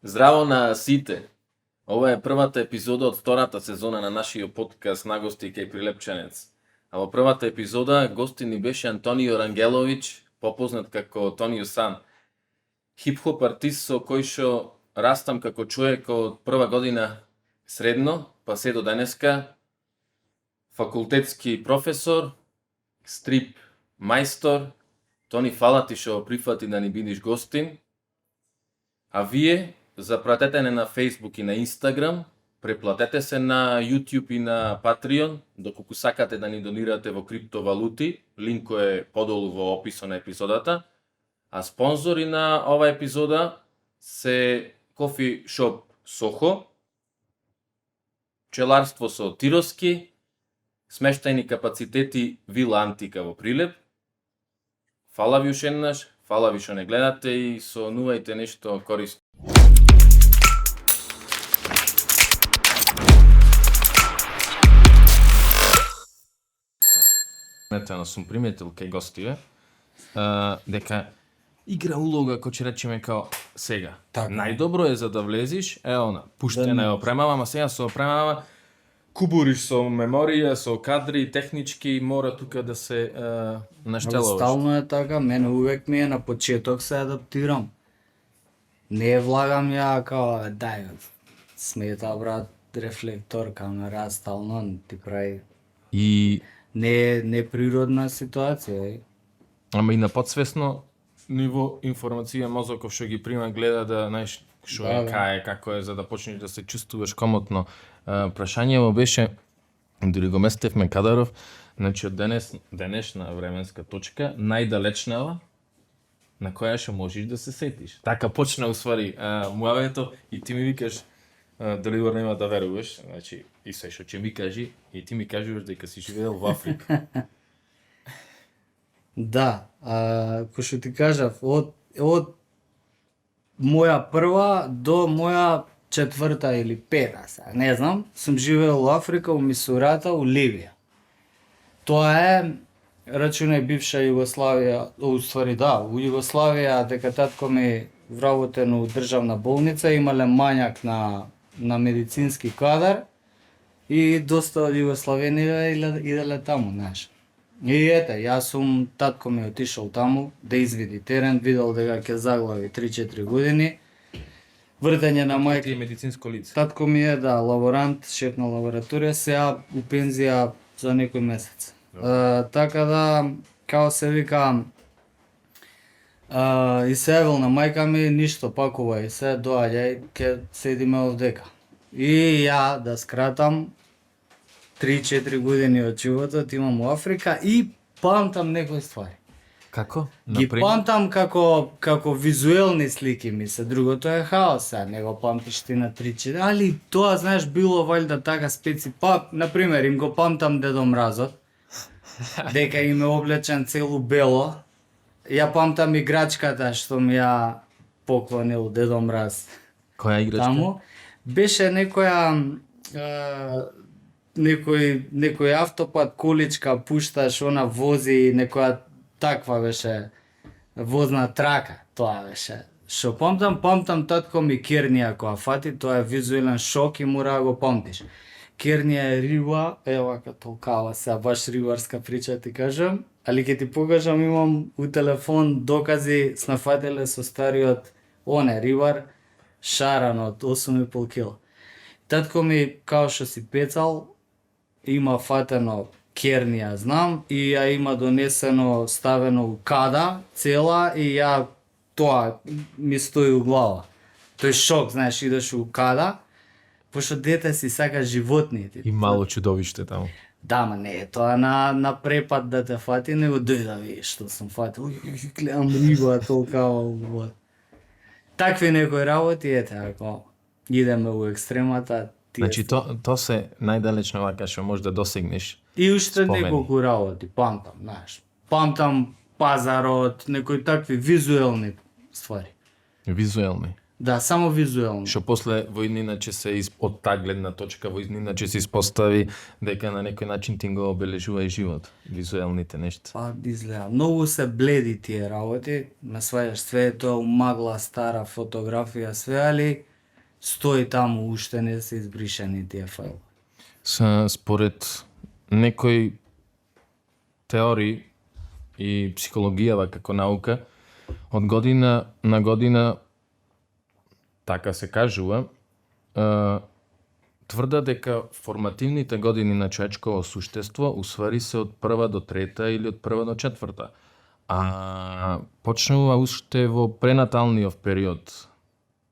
Здраво на сите! Ова е првата епизода од втората сезона на нашиот подкаст Нагости кај Прилепченец. А во првата епизода гостин ни беше Антонио Рангелович, попознат како Тонио Сан. Хип-хоп артист со кој шо растам како човек од прва година средно, па се до денеска, факултетски професор, стрип мајстор. Тони, фала ти што прифати да ни бидиш гостин. А вие запратете не на Facebook и на Instagram, преплатете се на YouTube и на Patreon, доколку сакате да ни донирате во криптовалути, линкот е подолу во описот на епизодата. А спонзори на ова епизода се Кофи Шоп Сохо, пчеларство со Тироски, смештајни капацитети Вила Антика во Прилеп. Фала ви уште еднаш, фала ви што не гледате и сонувајте нешто корисно. Метано сум приметил кај гостиве дека игра улога, кој ќе речеме као сега. Така. Најдобро е за да влезиш, пуштена е опремава, ама сега со опремава кубуриш со меморија, со кадри, технички, мора тука да се наштелуваш. Стално е така, мене увек ми е на почеток се адаптирам. Не влагам ја као, дај, смета брат, рефлектор, камера, стално ти прави. И Не природна ситуација, ама и на подсвесно ниво информација мозоков што ги прима, гледа да знаеш што е, Да. кај е, како е, за да почнеш да се чувствуваш комотно. Прашањево беше, дури го местевме Кадаров, значи од денешна временска точка, најдалечнава на која што можеш да се сетиш. Така почна уствари муавето и ти ми викаш дали го нема да веруваш, значи и се што ќе ми кажи и ти ми кажуваш дека си живеел во Африка. Да, кој што ти кажав, од моја прва до моја четврта или пета, сега, не знам, сум живеел во Африка, у Мисурата, у Ливија. Тоа е, рачунај бивша Југославија, уствари да, у Југославија, дека татко ми вработен у државна болница, имале мањак на медицински кадар и доста од Југославени иделе таму, знаеш. И ете, јас сум, татко ми отишол таму да извиди терен, видел дека ќе заглави 3-4 години. Вртење на мајка. Ти е медицинско лице. Татко ми е, да, лаборант, шеф на лабораторија, сега у пензија за некој месец. Така да, као се вика, и се јавил на мајка ми, ништо, пакувај се, доаѓај, ќе седиме овдека. И ја, да скратам, 3-4 години од животот имам во Африка и памтам некои ствари. Како? Ги памтам како визуелни слики ми се, другото е хаос, не го памтиш ти на 3-4, али тоа, знаеш, било валјда така па, например, им го памтам Дедо Мразот, дека им е облечен целу бело, ја памтам играчката што ми ја поклонил Дедо Мраз. Која играчка? Таму беше некоја некој автопат, количка пушташ, она вози, некоја таква беше возна трака, тоа беше. Што памтам татко ми Кернија која фати, тоа е визуелен шок и мора да го памтиш. Кернија е риба, вака толкава сега, баш рибарска прича ти кажам, али ќе ти покажам, имам у телефон докази снафателе со стариот рибар, шаран од 8,5 кг. Татко ми, као што си пецал, има фатено Кернија, знам, и ја има донесено, ставено у када, цела, и ја тоа ми стои у глава. Тој шок, знаеш, идеш у када, пошто дете си сака животните. И мало чудовиште таму. Да, ма не е тоа на препад да те фати, него дој да видиш што сум фатил. Гледам риба толкава. Такви некои работи, ете, ако идеме у екстремата, Значи, то се најдалечно вака што можеш да досегнеш. И уште спомени. неколку работи, памтам, знаеш. Памтам пазарот, некои такви визуелни ствари. Визуелни. Да, само визуелно. Што после во иначе се од таа гледна точка во иначе се испостави дека на некој начин ти го обележува и живот, визуелните нешта. Па изгледа. Многу се бледи тие работи, ме сваѓаш, све е тоа умагла, стара фотографија, све, али стои таму, уште не се избришани тие фајлови. Според некои теории и психологијава како наука, од година на година, така се кажува, тврда дека формативните години на човечково суштество усвари се од прва до трета или од прва до четврта. А почнува уште во пренаталниот период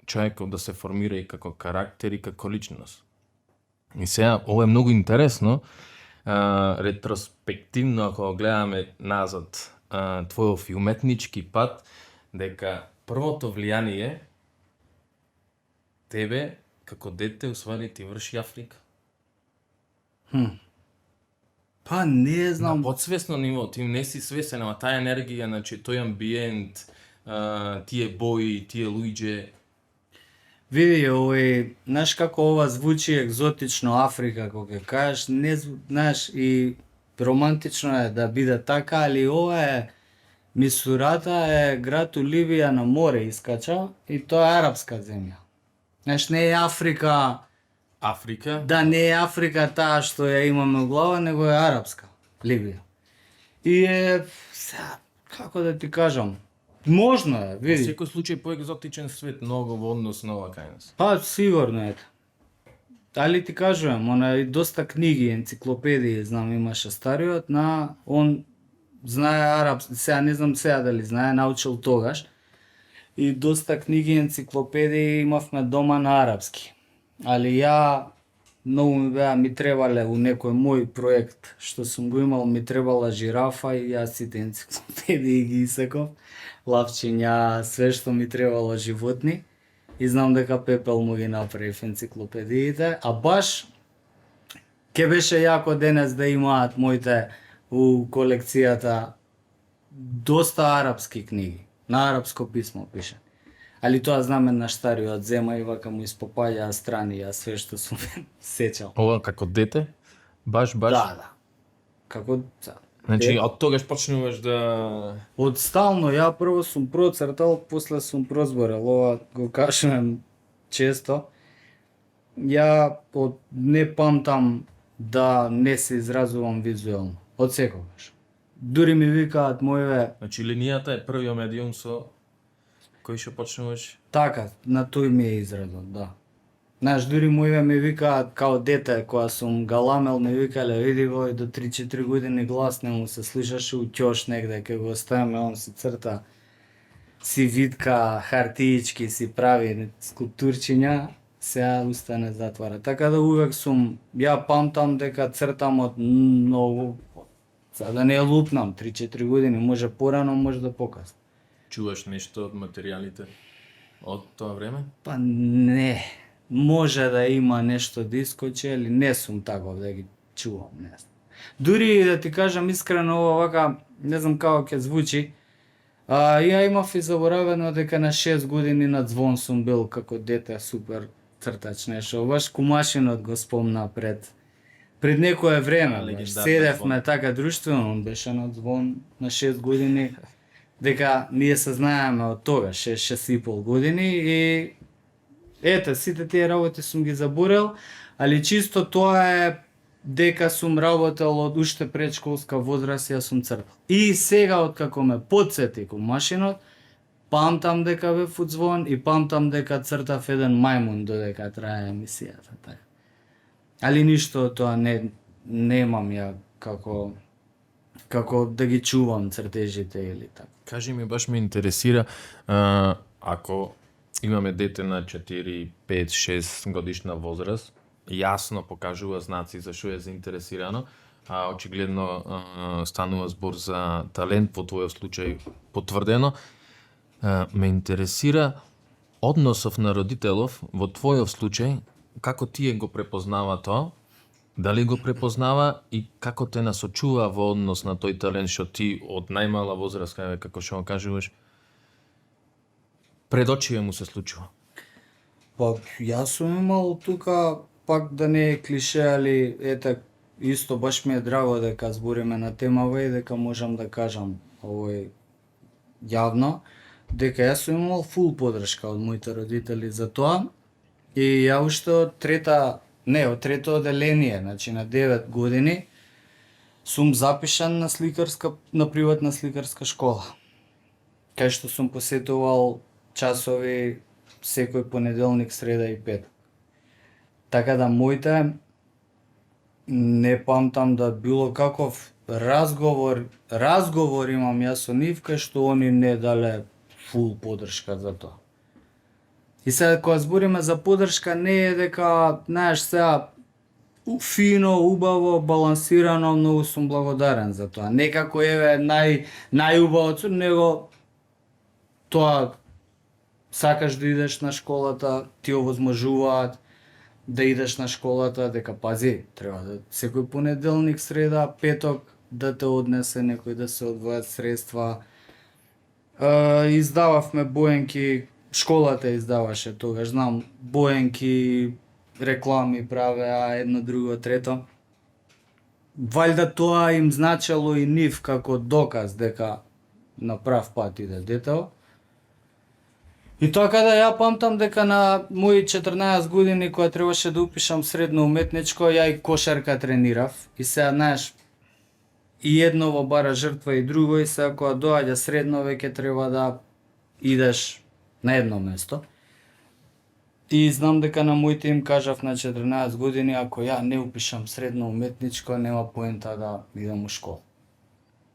човекот да се формира и како карактер и како личност. И сега, ова е многу интересно, ретроспективно, ако го гледаме назад, твојов и уметнички пат, дека првото влијание тебе, како дете, усвари ти врши Африка. Па не На знам, подсвесно ниво, ти не си свесен, ама таа енергија, значи тој амбиент, тие бои, тие луѓе, види, овој, знаеш како ова звучи екзотично Африка, кога ќе кажеш, не, знаеш, и романтично е да биде така, али ова е, Мисурата е град у Ливија на море искача, и тоа е арапска земја. Знаеш, не е Африка, Африка, да не е Африка таа што ја имаме у глава, него е арапска, Ливија. И е, сега, како да ти кажам, можно е, во види. секој случај поекзотичен свет, многу во однос на ова кај нас. Па, сигурно е. Али ти кажувам, она и доста книги, енциклопедии, знам, имаше стариот, на, он знае арапски, сега не знам сега дали знае, научил тогаш. И доста книги, енциклопедии имавме дома на арапски. Али ја, многу ми требале у некој мој проект, што сум го имал, ми требала жирафа и јас сите енциклопедии ги исеков, лавчиња, све што ми требало животни. И знам дека Пепел му ги направи в енциклопедиите, а баш ќе беше јако денес да имаат моите у колекцијата доста арапски книги, на арапско писмо пише. Али тоа знаме на стариот зема и вака му испопаѓаа страни, а све што сум сечал. Ова како дете, баш. Да. Како Значи, од тогаш почнуваш да... од стално, ја прво сум процртал, после сум прозборел, ова го кажувам често. Ја не памтам да не се изразувам визуелно, од секогаш. Дури ми викаат моје, Значи, линијата е првиот медиум со кој што почнуваш. така, на тој ми е изразот, да. Знаеш, дури моје ми викаат као дете, кога сум галамел, ми викале, види го, до 3-4 години глас не му се слушаше у ќош негде, ке го оставаме, он си црта, си витка, хартиички си прави скулптурчиња, сега уста не затвара. Така да увек сум, ја памтам дека цртам од многу, за да не ја лупнам, 3-4 години, може порано, може да покасно. Чуваш нешто од материјалите од тоа време? Па не, може да има нешто да искочи, али не сум таков да ги чувам, не знам. Дури да ти кажам искрено, ова вака, не знам како ќе звучи, ја имав и заборавено дека на 6 години на звон сум бил како дете супер цртач нешто. Баш кумашинот го спомна пред некое време, баш, седевме така друштвено, он беше на звон на 6 години, дека ние се знаеме од тога, 6-6,5 години и ете, сите тие работи сум ги заборел, али чисто тоа е дека сум работел од уште предшколска возраст, јас сум цртал. И сега, откако ме подсети кумашинот, памтам дека бев од звон и памтам дека цртав еден мајмун додека трае емисијата. Така. Али ништо од тоа немам ја како да ги чувам цртежите или така. Кажи ми, баш ме интересира, ако имаме дете на 4, 5, 6 годишна возраст, јасно покажува знаци за што е заинтересирано, а очигледно станува збор за талент, во твојот случај потврдено. Ме интересира односов на родителов во твојот случај, како тие го препознава тоа, дали го препознава и како те насочува во однос на тој талент што ти од најмала возраст, како што го кажуваш, пред очите му се случува. Па, јас сум имал тука, пак да не е клише, али ете, исто баш ми е драго дека збориме на темава и дека можам да кажам овој јавно, дека јас сум имал фул подршка од моите родители за тоа и ја уште од трето оделение, значи на 9 години, сум запишан на приватна сликарска школа, кај што сум посетувал часови секој понеделник, среда и петок. Така да моите не памтам да било каков разговор имам јас со нив, кај што они не дале фул подршка за тоа. И сега кога збориме за подршка, не е дека, знаеш, сега фино, убаво, балансирано, многу сум благодарен за тоа. Некако еве најубавото, него тоа сакаш да идеш на школата, ти овозможуваат да идеш на школата, дека пази, треба да секој понеделник, среда, петок да те однесе некој, да се одвојат средства. Издававме боенки, школата издаваше тогаш, знам, боенки, реклами правеа, едно, друго, трето. Валјда тоа им значело и нив како доказ дека на прав пат иде детето. И така да ја памтам дека на мои 14 години кога требаше да упишам средно уметничко, ја и кошарка тренирав. И сега, знаеш, и едново бара жртва и друго, и сега кога доаѓа средно веќе треба да идеш на едно место. И знам дека на моите им кажав на 14 години, ако ја не упишам средно уметничко, нема поента да идам у школа.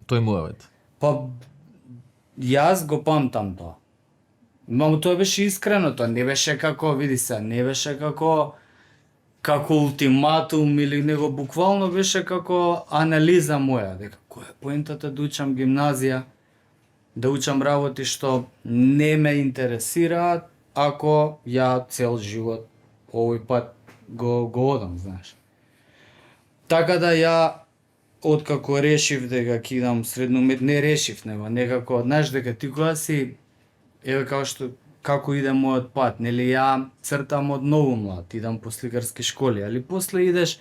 Тој муавет. Па, јас го памтам тоа. Мамо, тоа беше искрено, тоа не беше како, види се, не беше како ултиматум или него буквално беше како анализа моја, дека која е поентата да учам гимназија, да учам работи што не ме интересираат, ако ја цел живот овој пат го одам, знаеш. Така да ја откако решив дека ќе идам средно не решив, него некако, знаеш дека ти кога си еве како иде мојот пат, нели ја цртам од многу млад, идам по сликарски школи, али после идеш,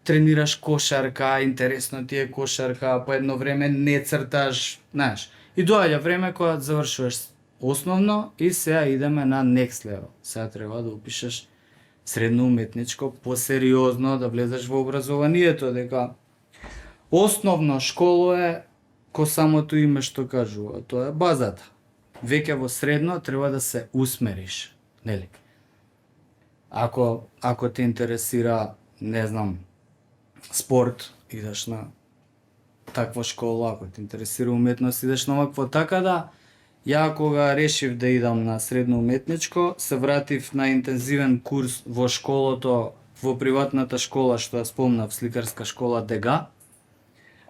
тренираш кошарка, интересно ти е кошарка, по едно време не црташ, знаеш. И доаѓа време кога завршуваш основно и сега идеме на next level. Сега треба да упишеш средно уметничко, посериозно да влезеш во образованието, дека основно школа е ко самото име што кажува, тоа е базата. Веќе во средно треба да се усмериш, нели? Ако те интересира, не знам, спорт, идеш на таква школа, ако те интересира уметност, идеш на вакво. Така да, ја кога решив да идам на средно уметничко, се вратив на интензивен курс во школото, во приватната школа што ја спомнав, сликарска школа Дега,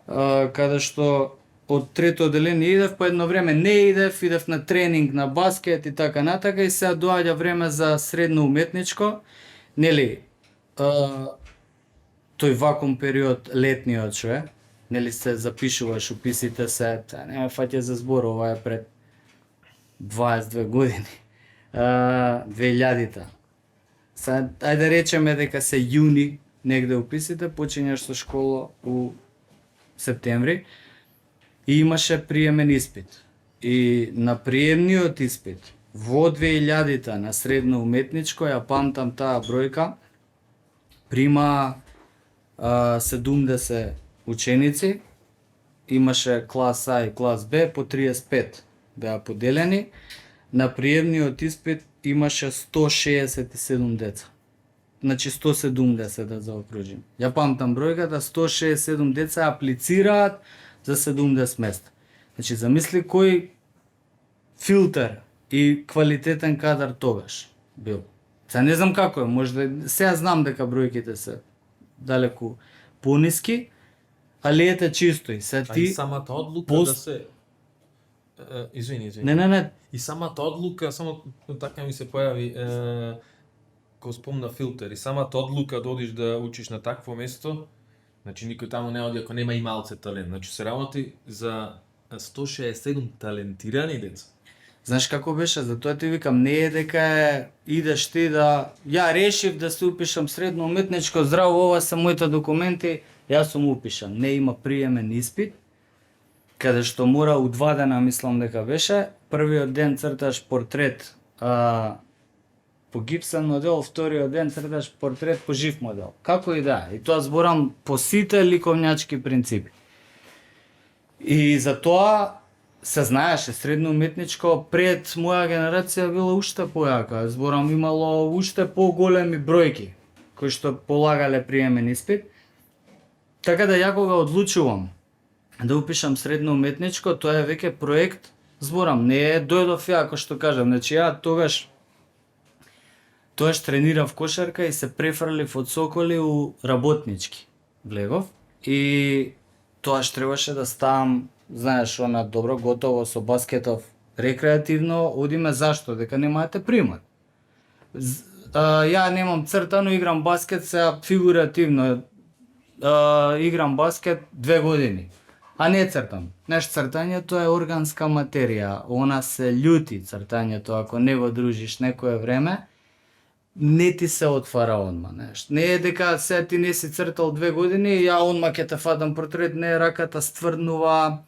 каде што од трето оделение идев, по едно време не идев на тренинг на баскет и така натака, и сега доаѓа време за средно уметничко, нели, тој вакуум период летниот што е, нели се запишуваш, уписите се, нема фаќа за збор, ова е пред 22 години, 2000-та. Сега, ајде речеме дека се јуни, негде уписите, почињаш со школа у септември, и имаше приемен испит. И на приемниот испит во 2000-та на средно уметничко, ја памтам таа бројка, прима 70 ученици, имаше клас А и клас Б по 35 беа поделени. На приемниот испит имаше 167 деца. Значи 170 да заокружим. Ја памтам бројката, 167 деца аплицираат за 70 места. Значи замисли кој филтер и квалитетен кадар тогаш бил. Сега не знам како е, можда сега знам дека бројките се далеку пониски, али ете чисто и се ти... А и самата одлука да се... Извини. Не. И самата одлука, само така ми се појави, кога спомна филтер, и самата одлука да одиш да учиш на такво место, значи никој таму не оди ако нема и малце талент. Значи се работи за 167 талентирани деца. Знаеш како беше? Затоа ти викам, не е дека идеш ти да... Ја решив да се упишам средно уметничко, здраво, ова се моите документи, јас сум упишан. Не, има приемен испит, каде што мора у 2 дена, мислам дека беше. Првиот ден црташ портрет по гипсен модел, вториот ден црташ портрет по жив модел. Како и да, и тоа зборам по сите ликовњачки принципи. И затоа се знаеше средно уметничко, пред моја генерација било уште појака. Зборам, имало уште поголеми бројки кои што полагале приемен испит. Така да ја кога одлучувам да упишам средно уметничко, тоа е веќе проект. Зборам, не е дојдов ја, како што кажам, значи ја тогаш тренирав кошарка и се префрлив од Соколи у работнички. Влегов и тоаш требаше да ставам, знаеш, она добро готово со баскетов рекреативно, одиме зашто? Дека немаате примат. Ја немам цртано, играм баскет сега фигуративно. Играм баскет 2 години, а не цртам. Знаеш, цртањето е органска материја, она се љути цртањето, ако не го дружиш некое време, не ти се отвара одма, знаеш. Не е дека сега ти не си цртал 2 години, ја одма ќе те фатам портрет, не, раката стврднува.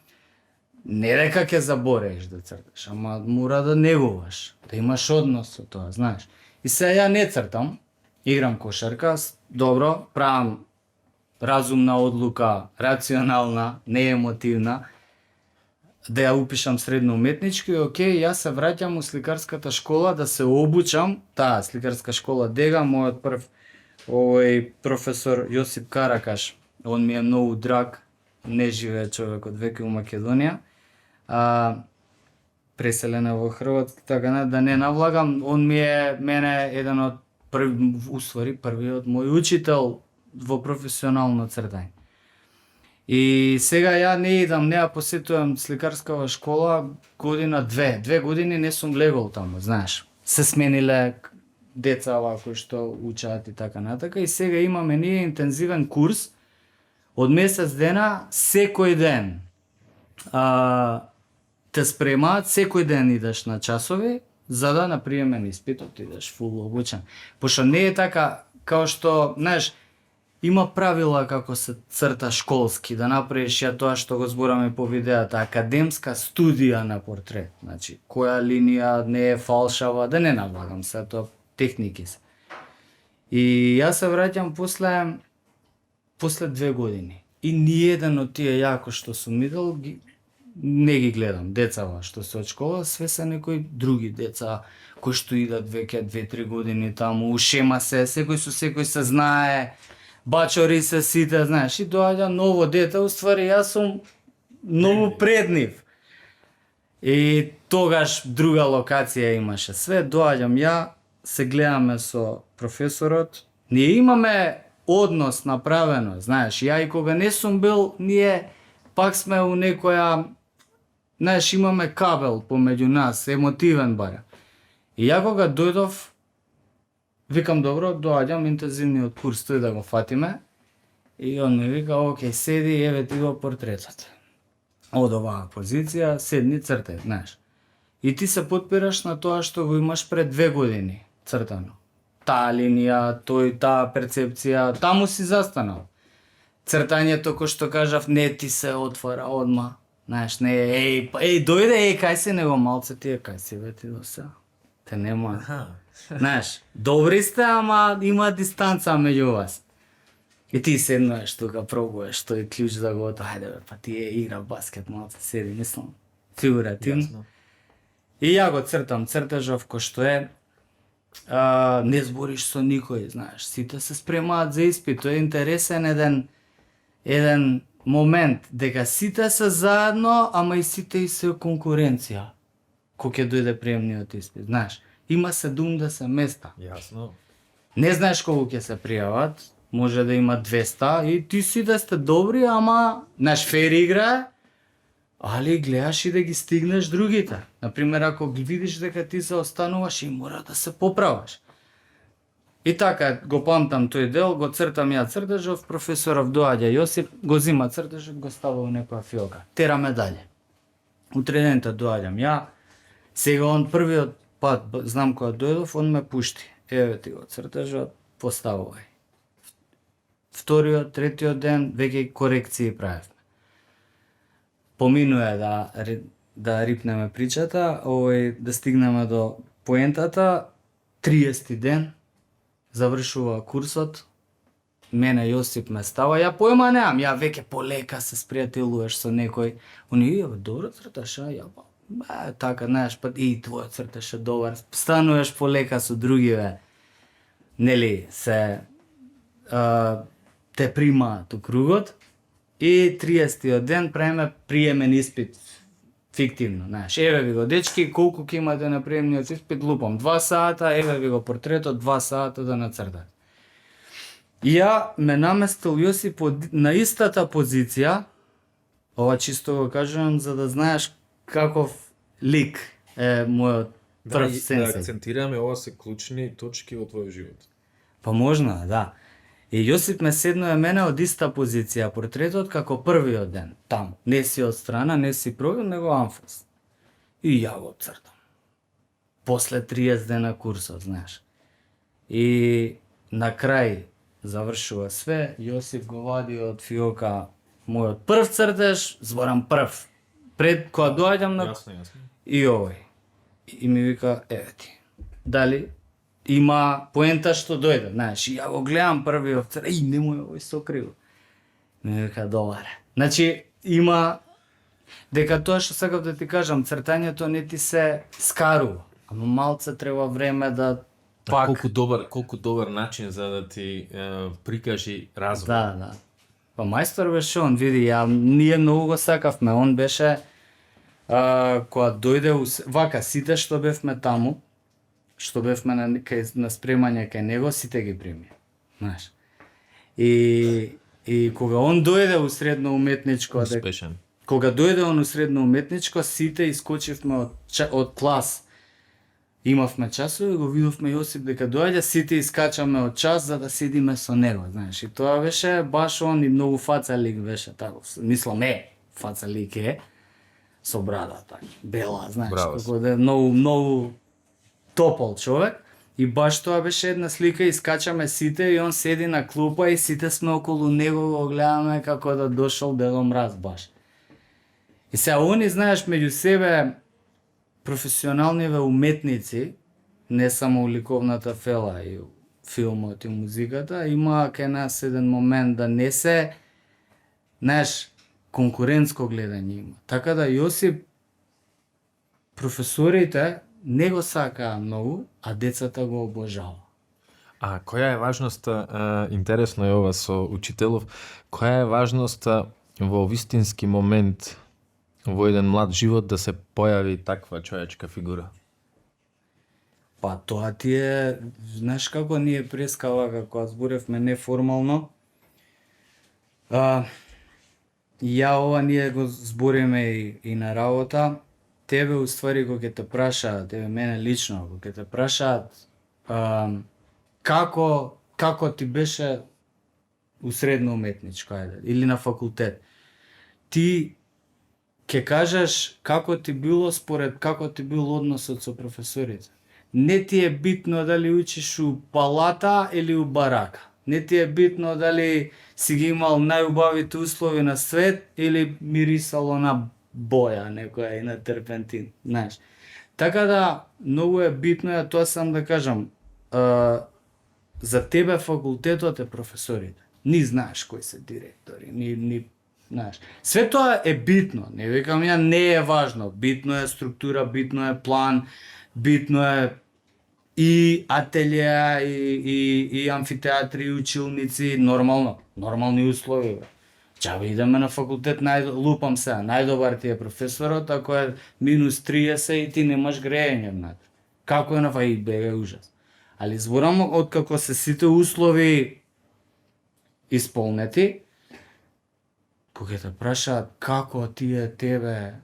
Не дека ќе забореш да црташ, ама мора да негуваш, да имаш однос со тоа, знаеш. И сега ја не цртам, играм кошарка, добро, правам разумна одлука, рационална, не емотивна, да ја упишам средно уметничко и окей, јас се враќам у сликарската школа да се обучам, таа сликарска школа Дега, мојот прв професор Јосип Каракаш, он ми е многу драг, не живее човекот веќе у Македонија, преселен е во Хрватска, така да не навлагам, он ми е мене еден од првиот мој учител во професионално цртање. И сега ја не идам, не ја посетувам сликарскава школа година 2 години не сум влегол таму, знаеш. Се смениле деца кои што учат и така натака и сега имаме ние интензивен курс од месец дена, секој ден те спремаат, секој ден идеш на часови, за да на приемен испит отидеш фул обучен. Пошто не е така, као што, знаеш, има правила како се црта школски, да направиш ја тоа што го збораме по видеото, академска студија на портрет. Значи, која линија не е фалшава, да не навлагам се, тоа техники се. И јас се враќам после 2 години. И ниеден од тие јако што сум видел, не ги гледам. Децава што се од школа, све се некои други деца, кои што идат веќе 2-3 години таму, ушема се, секој со секој се знае, бачори се сите, знаеш, и доаѓа ново дете, уствари јас сум многу пред нив. И тогаш друга локација имаше све, доаѓам ја, се гледаме со професорот, ние имаме однос направено, знаеш, ја и кога не сум бил, ние пак сме у некоја, знаеш, имаме кабел помеѓу нас, емотивен барем. И ја кога дојдов, викам, добро, доаѓам интензивниот курс, тој да го фатиме. И он ми вика, окей, седи, еве ти го портретот. Од оваа позиција, седни, цртај, знаеш. И ти се потпираш на тоа што го имаш пред 2 години цртано. Таа линија, таа перцепција, таму си застанал. Цртањето, кој што кажав, не ти се отвара одма. Знаеш, не е, дојде, кај си, него малце тие, кај си, бе ти до сега. Те нема. Знаеш, добри сте, ама има дистанца меѓу вас. И ти седнеш тука, пробуваш тој клjuč да го ајде бе, па тие игра баскет, малце седи, мислам, фигуративно. И ја го цртам, цртежов кој што е, не збориш со никој, знаеш, сите се спремаат за испит, тоа е интересен еден момент, дека сите се заедно, ама и сите и се конкуренција, кој ќе дојде приемниот испит, знаеш. Има 70 места. Јасно. Не знаеш колку ќе се пријават, може да има 200 и ти си да сте добри, ама наш фер игра, али гледаш и да ги стигнеш другите. Например, ако видиш дека ти се остануваш и мора да се поправаш. И така, го памтам тој дел, го цртам ја цртежов, професоров доаѓа Јосип, го зима цртежот, го става во некоја фиока. Тераме дале. Утредента доаѓам ја, Сега он првиот пат, знам кога дојдов, он ме пушти. Еве ти го цртежот, поставувај. Вториот, третиот ден веќе корекции правевме. Поминуе да рипнеме причата, да стигнеме до поентата. 30 ден завршува курсот. Мене Јосип ме става, ја поема немам, ја веќе полека се спријателуваш со некој. Они добро црташ, ја така, знаеш, па и твојот црташ е добар. Стануваш полека со другиве. Нели, се те примаат у кругот и 30-тиот ден правиме приемен испит фиктивно, знаеш. Еве ви го дечки, колку ќе имате на приемниот испит, лупам 2 сата, еве ви го портретот 2 сата да нацртате. Ја ме наместил Јосип на истата позиција, ова чисто го кажувам за да знаеш каков лик е мојот прв Да сенсеј. акцентираме, ова се клучни точки во твојот живот. Па можно, да. И Јосип ме седнува мене од иста позиција, портретот како првиот ден, таму. Не си од страна, не си програм, него анфас. И ја го цртам. После 30 дена курсот, знаеш. И на крај завршува све, Јосип го вади од фиока мојот прв цртеж, зборам прв. Пред кога доаѓам на Јасно. и овој. И ми вика, еве ти. Дали има поента што дојде, знаеш, и ја го гледам првиот цртеж, немој овој со криво. Ми вика, добар. Значи, има дека тоа што сакав да ти кажам, цртањето не ти се скарува, ама малце треба време да пак. Колку добар начин за да ти прикажи развој. Да. Па мајстор беше он, види, ние многу го сакавме, он беше кога дојде, вака, сите што бевме таму, што бевме на спремање кај него, сите ги прими, знаеш. И кога он дојде у средно уметничко, Успешен. кога дојде он у средно уметничко, сите искочивме од клас. Имавме часови, го видовме Јосип дека доаѓа, сите искачаме од час за да седиме со него, знаеш. И тоа беше баш он и многу фацалик беше тако. Мислам, фацалик е со брада така, бела, знаеш, Браво. како да е многу топол човек. И баш тоа беше една слика, искачаме сите и он седи на клупа и сите сме околу него, го гледаме како да дошол Дедо Мраз баш. И сега они, знаеш, меѓу себе професионалниве уметници, не само у ликовната фела и у филмот и музиката, има кај нас еден момент да не се, знаеш, конкурентско гледање има. Така да Јосип, професорите не го сакаа многу, а децата го обожава. А која е важноста, интересно е ова со учителов, која е важноста во вистински момент во еден млад живот да се појави таква човечка фигура? Па тоа ти е, знаеш како ние прескава, како зборевме неформално. Ја ова ние го збориме и на работа. Тебе уствари кога ќе те прашаат, тебе мене лично, кога ќе те прашаат како ти беше у средно уметничко, ајде, или на факултет. Ти ќе кажеш како ти било според како ти бил односот со професорите. Не ти е битно дали учиш у палата или у барака. Не ти е битно дали си ги имал најубавите услови на свет или мирисало на боја некоја и на терпентин, знаеш. Така да, многу е битно, тоа сам да кажам, за тебе факултетот е професорите. Ни знаеш кои се директори, ни знаеш. Све тоа е битно, не викам ја не е важно. Битно е структура, битно е план, битно е и ателија, и амфитеатри, и училници, нормални услови. Бе. Чаба идеме на факултет, лупам се, најдобар ти е професорот, ако е минус 30 и ти немаш грејење внатре. Како е на фај бега ужас. Али зборам од како се сите услови исполнети, кога те прашаат како ти е тебе,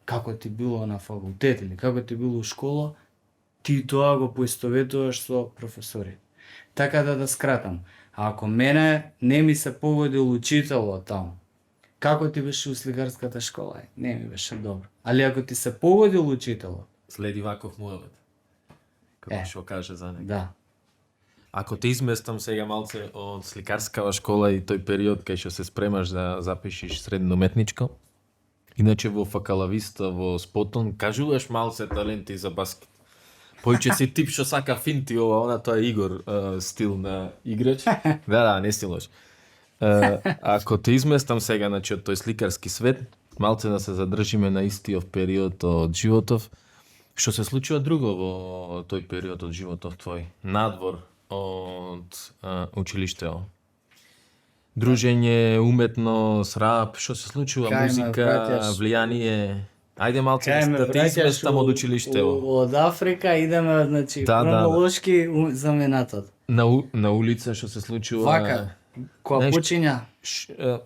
како ти било на факултет или како ти било у школа, ти тоа го поистоветуваш со професори. Така да скратам, ако мене не ми се погодил учителот таму, како ти беше у сликарската школа? Не ми беше добро. Али ако ти се погодил учителот, Следи ваков муавет. Како што каже за него. Да. Ако те изместам сега малце од сликарскава школа и тој период кај што се спремаш да запишеш средно уметничко, иначе во Факалависта во Спотон кажуваш малце таленти за баскет. Појче си тип што сака финти ова, тоа е Игор стил на играч. Да, не си лош. Ако те изместам сега значи од тој сликарски свет, малце да се задржиме на истиот период од животов, што се случува друго во тој период од животов твој, надвор од училиштето? Дружење, уметност, рап, што се случува, Кај ме музика, враќаш. влијание. Ајде малце Кај ме да те враќаш изместам од училиштето. Од Африка идеме, значи, Да, да, да. хронолошки за минатот. На улица што се случува. Вака, кога знаеш, почиња,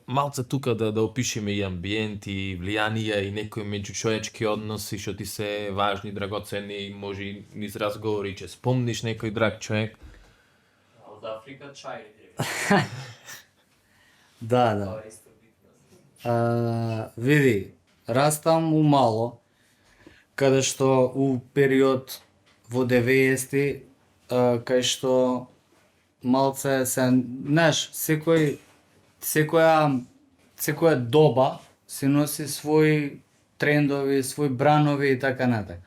малце тука да опишеме и амбиент и влијанија и некои меѓучовечки односи што ти се важни, драгоценни, може и низ разговори ќе спомниш некој драг човек. Од Африка чај. да. Тоа е исто битно. Види, растам у мало, каде што у период во 90-ти, кај што малце се, знаеш, секоја доба си носи своји трендови, своји бранови и така натаму.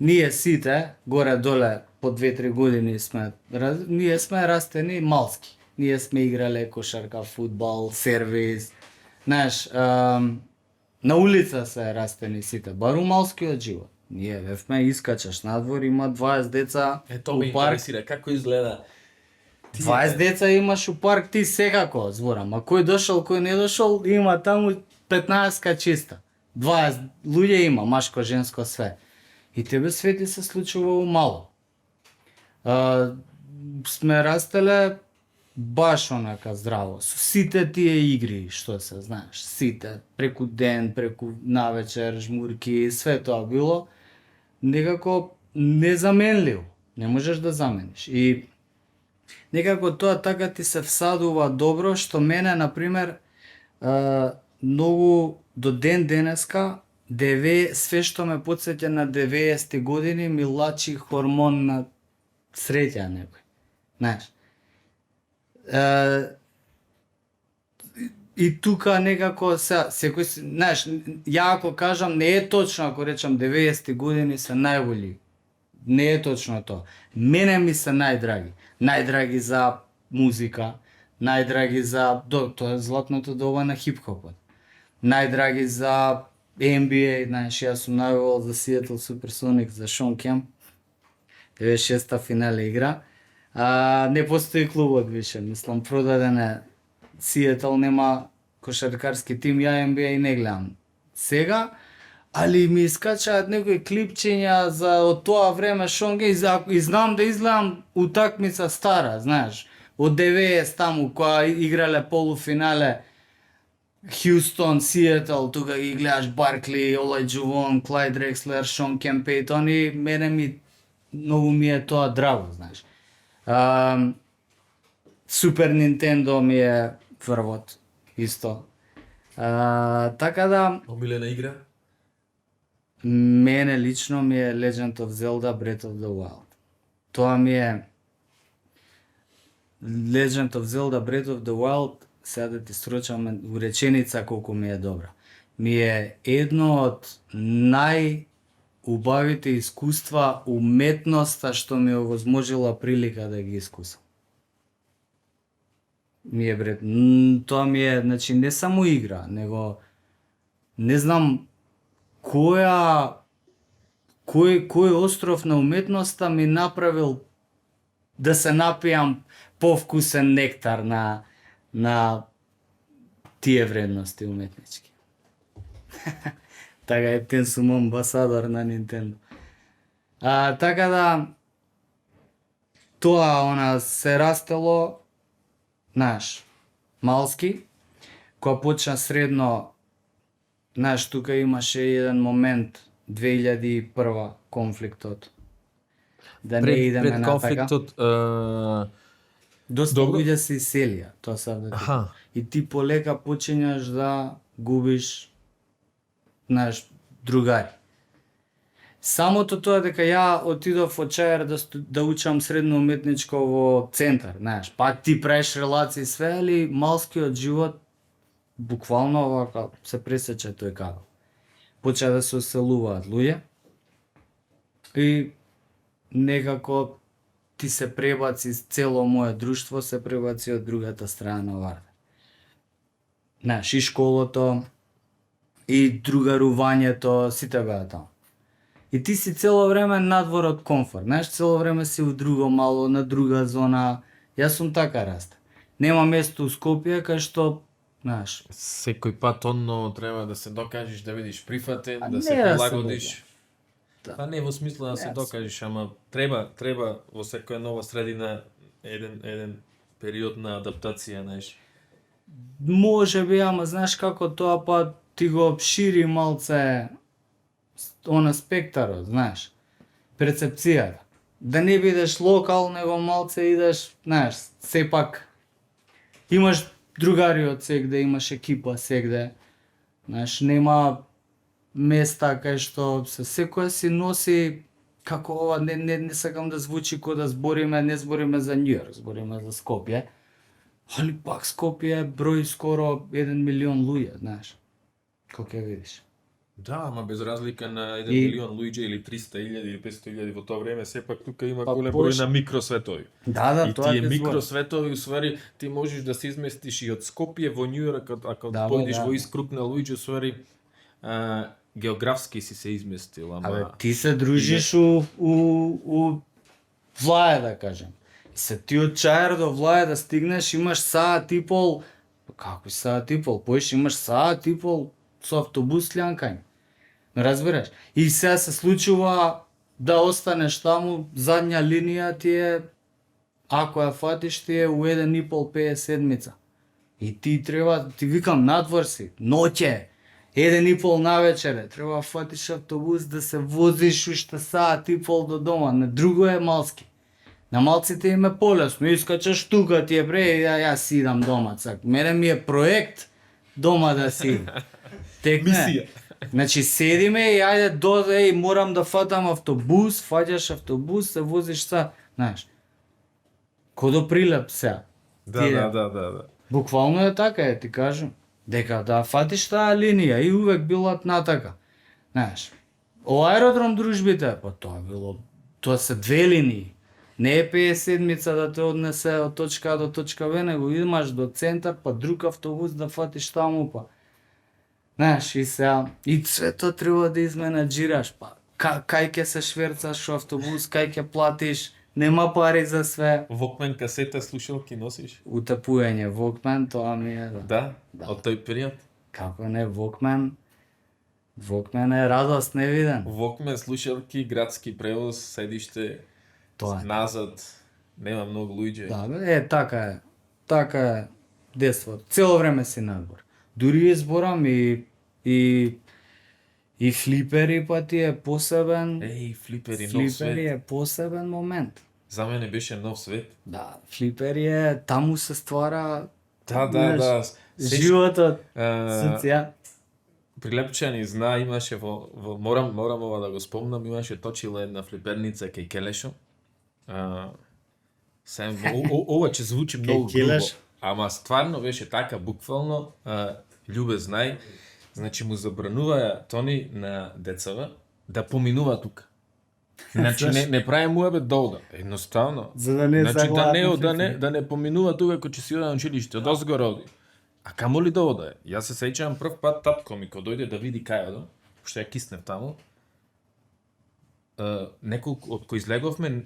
Ние сите, горе-доле, по 2-3 години ние сме растени малски. Ние сме играле кошарка, фудбал, сервис. Знаеш, на улица се растени сите, бару малскиот живот. Ние бевме, искачаш надвор, има 20 деца у парк. како изгледа. 20 деца имаш у парк, ти секако зборам. А кој дошол, кој не дошол, има таму 15 чиста. 20 луѓе има, машко, женско, све. И тебе све ти се случува у мало. Сме растеле баш онака здраво, со сите тие игри што се, знаеш, сите, преку ден, преку навечер, жмурки, све тоа било некако незаменливо, не можеш да замениш. И некако тоа така ти се всадува добро, што мене, например, многу до ден денеска, све што ме потсеќа на 90-ти години ми лачи хормон на среќа некој. Знаеш, и тука некако секој, знаеш, ја ако кажам, не е точно ако речам 90-ти години се најбољи. Не е точно тоа. Мене ми се најдраги. Најдраги за музика, најдраги за тоа е златното доба на хип-хопот. Најдраги за NBA, знаеш, јас сум навивал за Seattle Supersonics, за Шон Кемп. 96-та финале игра. Не постои клубот више, мислам, продаден е Seattle, нема кошаркарски тим, ја NBA не гледам сега, али ми искачаат некои клипчиња за од тоа време Шон Кемп и знам да изгледам утакмица стара, знаеш, од 90 таму, која играле полуфинале Хјустон, Сиетл, тука ги гледаш Баркли, Олај Джувон, Клајд Дрекслер, Шон Кемпейтон и многу ми е тоа драго, знаеш. Супер Нинтендо ми е првот, исто. Така да, Омилена игра? мене лично ми е Legend of Zelda Breath of the Wild. Тоа ми е Legend of Zelda Breath of the Wild, сега да ти срочам у реченица колку ми е добра. Ми е едно од најубавите искуства уметноста што ми овозможила прилика да ги искусам. Тоа ми е, значи, не само игра, него не знам кој остров на уметноста ми направил да се напијам повкусен нектар на тие вредности уметнички. Така е, тен сум амбасадор на Nintendo. Така да, тоа се растело, знаеш, малски, кога почна средно, знаеш, тука имаше еден момент, 2001 конфликтот. Да не идеме Пред на така. конфликтот, Доста Добро. луѓе се иселија, тоа сам да ти. аха, И ти полека почињаш да губиш, знаеш, другари. Самото тоа дека ја отидов во Чаир да учам средно уметничко во центар, знаеш, пак ти правиш релации све, али малскиот живот буквално овака се пресече тој кабел. Почеа да се оселуваат луѓе и некако ти се пребаци цело моје друштво се пребаци од другата страна на Вардар. Знаеш, и школото, и другарувањето, сите беа таму. И ти си цело време надвор од комфорт, знаеш, цело време си у друго мало, на друга зона. Јас сум така расте. Нема место у Скопје кај што, знаеш, Секој пат онно треба да се докажеш, да видиш прифатен, да не се да се прилагодиш. Да. Па не во смисло да се Не, докажеш, ама треба во секоја нова средина еден период на адаптација, знаеш. може би, ама знаеш како тоа па ти го шири малце она спектарот, знаеш, перцепцијата. Да не бидеш локал, него малце идеш, знаеш, сепак имаш другари од сегде, имаш екипа сегде, знаеш, нема места кај што секоја си носи како ова, не сакам да звучи ко да не збориме за Њујорк, збориме за Скопје, али пак Скопје брои скоро 1 милион луѓе, знаеш, како ќе видиш. Да, ама без разлика на 1 И- милион луѓе или 300.000 или 500.000 во тоа време, сепак тука има Па, голем број повеќе. на микросветови. Да, И тоа тие ќе зборам. микросветови, усвари, ти можеш да се изместиш и од Скопје во Њујорк, ако Да, бе, појдеш да. во ист круг на луѓе, усвари, географски си се изместил, ама... Абе, ти се дружиш у Влаја, да кажем. И се ти од Чаир до Влаја да стигнеш, имаш саат и пол, како саат и пол, поиш имаш саат и пол со автобус лјанкање. Ме разбираш? И сега се случува да останеш таму, задња линија ти е, ако ја фатиш ти е у 1,5-5 седмица. И ти треба, ти викам надвор си, ноќе, 1,5 навечере, треба да фатиш автобус да се возиш уште саат и пол до дома, на друго е малски. На малците им е полесно, искачаш тука ти е бре, јас си идам дома, цак. Мене ми е проект дома да си. Текне. Мисија. Значи седиме и ајде доде и морам да фатам автобус, фаќаш автобус, се возиш са, знаеш. Ко до Прилеп сега. Да. Буквално е така, ти кажам. Дека да фатиш таа линија и увек билат натака. Знаеш, о аеродром дружбите, па тоа се две линии. Не е 5 седмица да те однесе од точка А до точка Б, него имаш до центар, па друг автобус да фатиш таму, па. Знаеш, и сега, и све тоа треба да изменаџираш, па. Кај ќе се шверцаш во автобус, кај ќе платиш, нема пари за све. Вокмен касета слушалки носиш? Утепување, Walkman, тоа ми е, да. Да, од тој период. Како не, Walkman е радост невиден. Вокмен слушалки, градски превоз, седиште Тоа е. назад, нема многу луѓе. Да, бе, така е. Така е детството. Цело време си надвор. Дури изборам и флипери па ти е посебен. Еј, флипери, нов Флипери свет. е посебен момент. За мене беше нов свет. Да, флипери е, таму се ствара Да. животот, А, соција. Прилепчани зна, имаше морам ова да го спомнам, имаше точила една флиперница кај Келешо. Ова ќе звучи многу грубо, Келеш? ама стварно беше така, буквално, Љубе знај, значи му забрануваја Тони на децава да поминува тука. Значи не прави муабет да ода, едноставно. За да не Значи заглават да не поминува тука кој ќе си ода на училиште, од озгора оди. А камо ли да ода? Јас се сеќавам прв пат татко ми кога дојде да види кај одам, пошто ја киснев таму. Неколку од кои излеговме,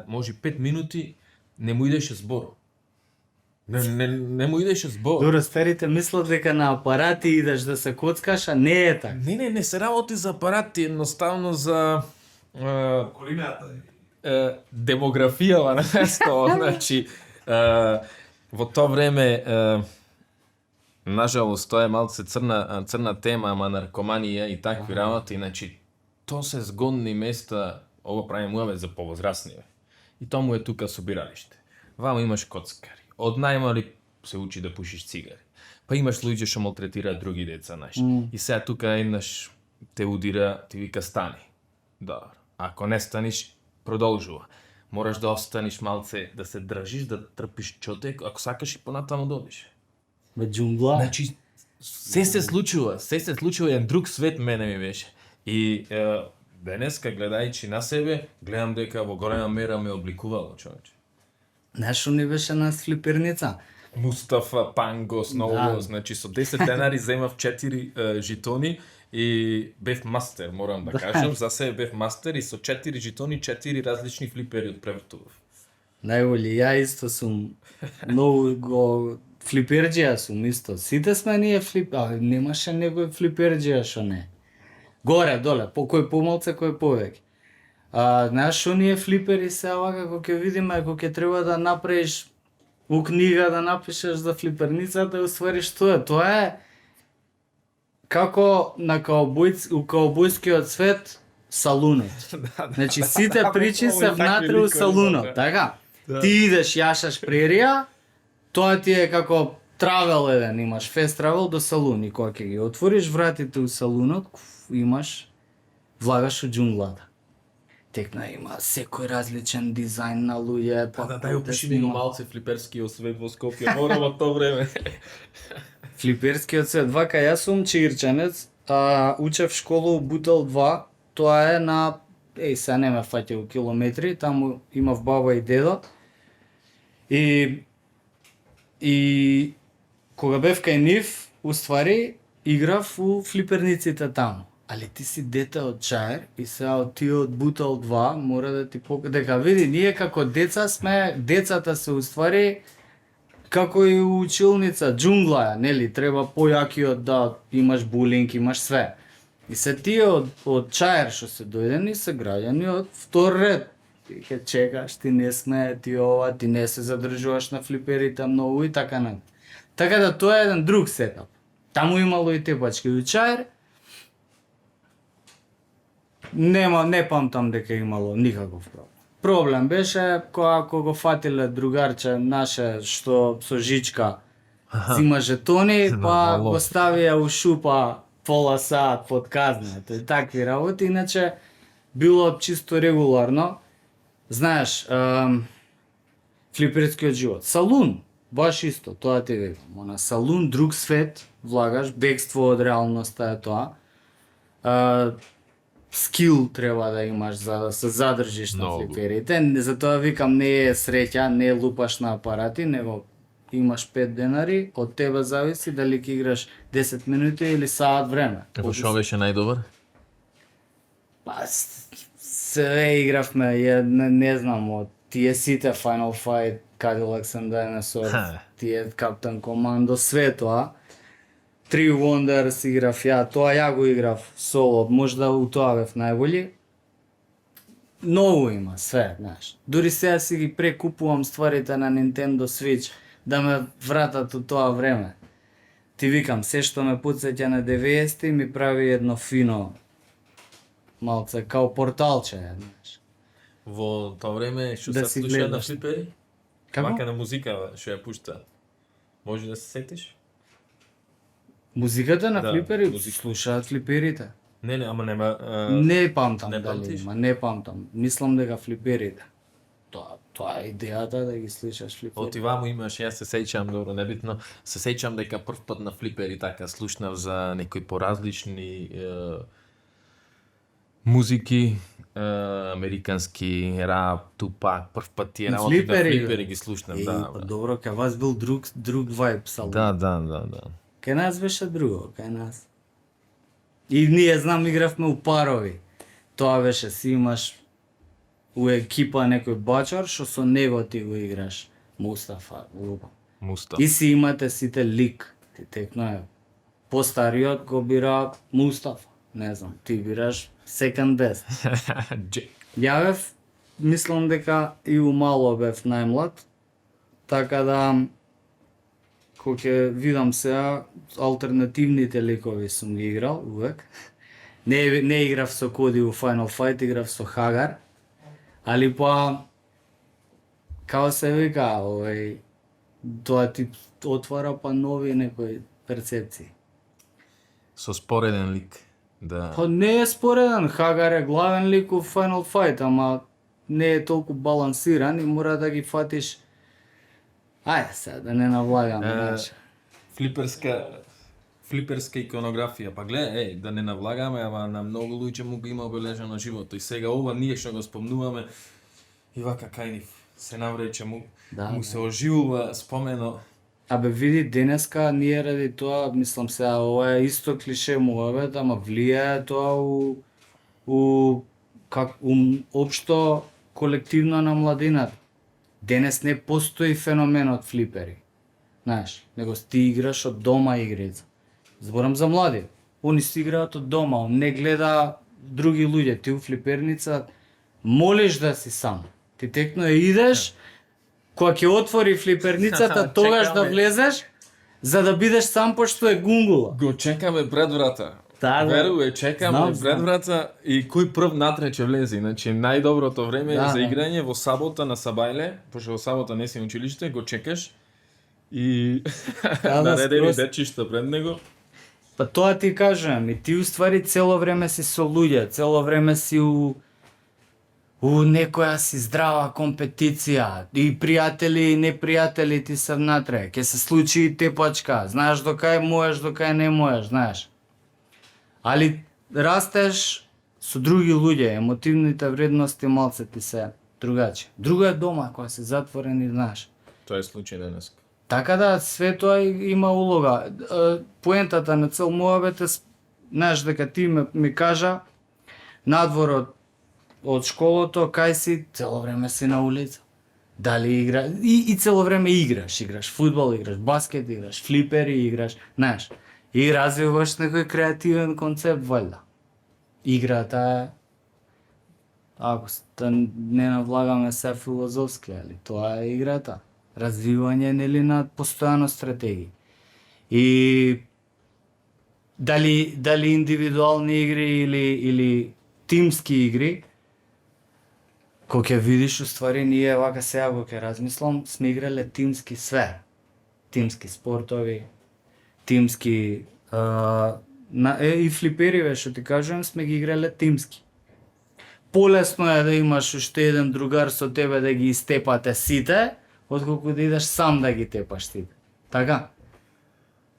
може 5 минути не му идеше збор. Не му идеше збор. Добро, старите мислат дека на апарати идеш да се коцкаш, а не е така. Не се работи за апарати, едноставно за демографијава на место, значи во тоа време нажалост тоа е малце црна тема, ама наркоманија и такви работи, значи тоа се згодни места, ова прави муавет за повозрасни. И тоа му е тука собиралиште. Вамо имаш коцкари. Од најмали се учи да пушиш цигари. Па имаш луѓе што малтретираат други деца, знаеш. И сега тука еднаш те удира, ти вика стани. Добро. Ако не станиш, продолжува. Мораш да останеш малце, да се држиш, да трпиш чотек, ако сакаш и понатаму да одиш. Бе джунгла. Значи, се се случува еден друг свет мене ми беше. И денеска, гледајќи на себе, гледам дека во голема мера ме обликувало, човече. Знаеш што ни беше на флиперница? Мустафа, Пангос, ново, Да. значи со 10 денари земав 4 жетони и бев мастер, морам да кажам, за себе бев мастер и со 4 жетони 4 различни флипери отпревртував. Најголи, ја исто сум многу го флиперџија сум исто. Сите сме ние немаше некој флиперџија што не. Горе, доле, по кој помалце, кој повеќе. Знаеш што ние флипери се вака кога ќе видиме, кога ќе треба да направиш у книга да напишеш за флиперницата, уствари што е? Тоа е како на у каубојскиот свет салунот. Значи сите причи се внатре у салунот, така? Ти идеш јашаш прерија, тоа ти е како травел еден, имаш фест травел до салун и кога ќе ги отвориш вратите у салунот, имаш влагаш у џунглата. Текна има секој различен дизајн на луѓе, па Дај опиши ми го малце флиперскиот свет во Скопје, морам во тоа време. Флиперскиот свет. Вака, јас сум чирчанец, учев школа у Бутел 2, тоа е на, се не ме фаќа у километри, таму имав баба и дедо. И кога бев кај нив, уствари, играв у флиперниците таму. Али ти си дете од Чаир и сега од тие од Бутел 2 мора да ти дека види, ние како деца сме, децата се уствари како и училница, џунгла, нели, треба појакиот да имаш булинг, имаш све. И се тие од Чаир што се дојдени се граѓани од втор ред. Ти ке чекаш, ти не сме, ти ова, ти не се задржуваш на флиперите многу и така на. Така да тоа е еден друг сетап. Таму имало и тепачки у Чаир. Не памтам дека имало никаков проблем. Проблем беше кога го фатиле другарче наше што со жичка зима жетони, па го ставија у шупа пола саат под казна. Тоа такви работи, иначе било чисто регуларно. Знаеш, флиперскиот живот. Салун, баш исто, тоа ти викам. На салун, друг свет, влагаш, бегство од реалноста е тоа. Скил треба да имаш за да се задржиш на флиперите. Затоа викам не е среќа, не лупаш на апарати, него имаш 5 денари, од тебе зависи дали ќе играш 10 минути или саат време. Во што беше најдобар? Па се игравме, не знам, од тие сите Final Fight, Cadillacs and Dinosaurs, тие Captain Commando, све тоа. Three Wonders играв ја, тоа ја го играв соло, можда у тоа бев најголи. Многу има, све, знаеш. Дури сега си ги прекупувам стварите на Nintendo Switch да ме вратат у тоа време. Ти викам, се што ме потсеќа на 90-ти ми прави едно фино малце, као порталче, знаеш. Во тоа време што Да се си слуша на гледаш. флипери? Како? Вака на музика што ја пушта. Може да се сетиш? Музиката на Да, флипери, музика. слушаат флиперите. Не, ама нема... Не памтам не дали памтиш? има, не памтам. Мислам дека флиперите. Тоа е идејата да ги слушаш флипери. Отивамо имаш, јас се сеќам, добро, небитно, се сеќам дека прв пат на флипери така слушнав за некои поразлични музики, американски рап, Тупак, прв пат тие На работи на флипери, флипери ги слушнав, да. Па бе. добро, кај вас бил друг вајб салон. Да. Кај нас беше друго, кај нас. И ние знам игравме у парови. Тоа беше си имаш у екипа некој бачар што со него ти го играш. Мустафа, глупо. Мустав. И си имате сите лик. Ти текно е. Постариот го бира Мустафа. Не знам, ти бираш second best. Джек. Ја бев, мислам дека и у мало бев најмлад, така да кога ќе видам сега алтернативните ликови сум ги играл увек. Не играв со Коди у Final Fight, играв со Хагар. Али па као се вика, тоа ти отвара па нови некои перцепции. Со спореден лик. Да. Па не е спореден, Хагар е главен лик у Final Fight, ама не е толку балансиран и мора да ги фатиш. Ајде сега да не навлагаме, знаеш. Флиперска иконографија. Па гледа, да не навлагаме, ама на многу луѓе му го има обележано живото. И сега ова ние што го спомнуваме, и вака кај нив се наврече му, Да, му да. се оживува спомено. Абе види денеска ние ради тоа, мислам сега ова е исто клише муабет, ама влијае тоа општо колективно на младината. Денес не постои феноменот флипери. Знаеш, него ти играш од дома игрица. Зборам за млади. Они си играат од дома, он не гледа други луѓе. Ти у флиперница молиш да си сам. Ти текно идеш, кога ќе отвори флиперницата, тогаш да Чекаме. влезеш, за да бидеш сам пошто е гунгула. Го чекаме пред врата. Да, да. Веруе, чекаме Знам, пред знам. врата и кој прв натре ќе влезе. Значи најдоброто време Да, за да. играње во сабота на Сабајле, пошто во сабота не си на училиште, го чекаш и Да, да, наредени скроз. дечишта пред него. Па тоа ти кажам, и ти уствари цело време си со луѓе, цело време си у некоја си здрава компетиција, и пријатели и непријатели ти се внатре, ќе се случи и тепачка, знаеш до кај можеш, до кај не можеш, знаеш. Али растеш со други луѓе, емотивните вредности малце ти се другачи. Друго е дома, кога се затворен и знаеш. Тоа е случај денес. Така да, све тоа има улога. Поентата на цел муабет е, знаеш, дека ти ми кажа, надвор од школото, кај си, цело време си на улица. Дали игра, и цело време играш фудбал, играш баскет, играш флипери, играш, знаеш. И развиваш некој креативен концепт, валјда. Играта е, ако не навлагаме се филозофски, али тоа е играта. Развивање нели на постојано стратегии. И дали индивидуални игри или тимски игри, кога ќе видиш уствари ние вака сега го ќе размислам, сме играле тимски све. Тимски спортови, тимски и флипериве што ти кажувам, сме ги играле тимски. Полесно е да имаш уште еден другар со тебе да ги истепате сите, отколку да идеш сам да ги тепаш сите. Така?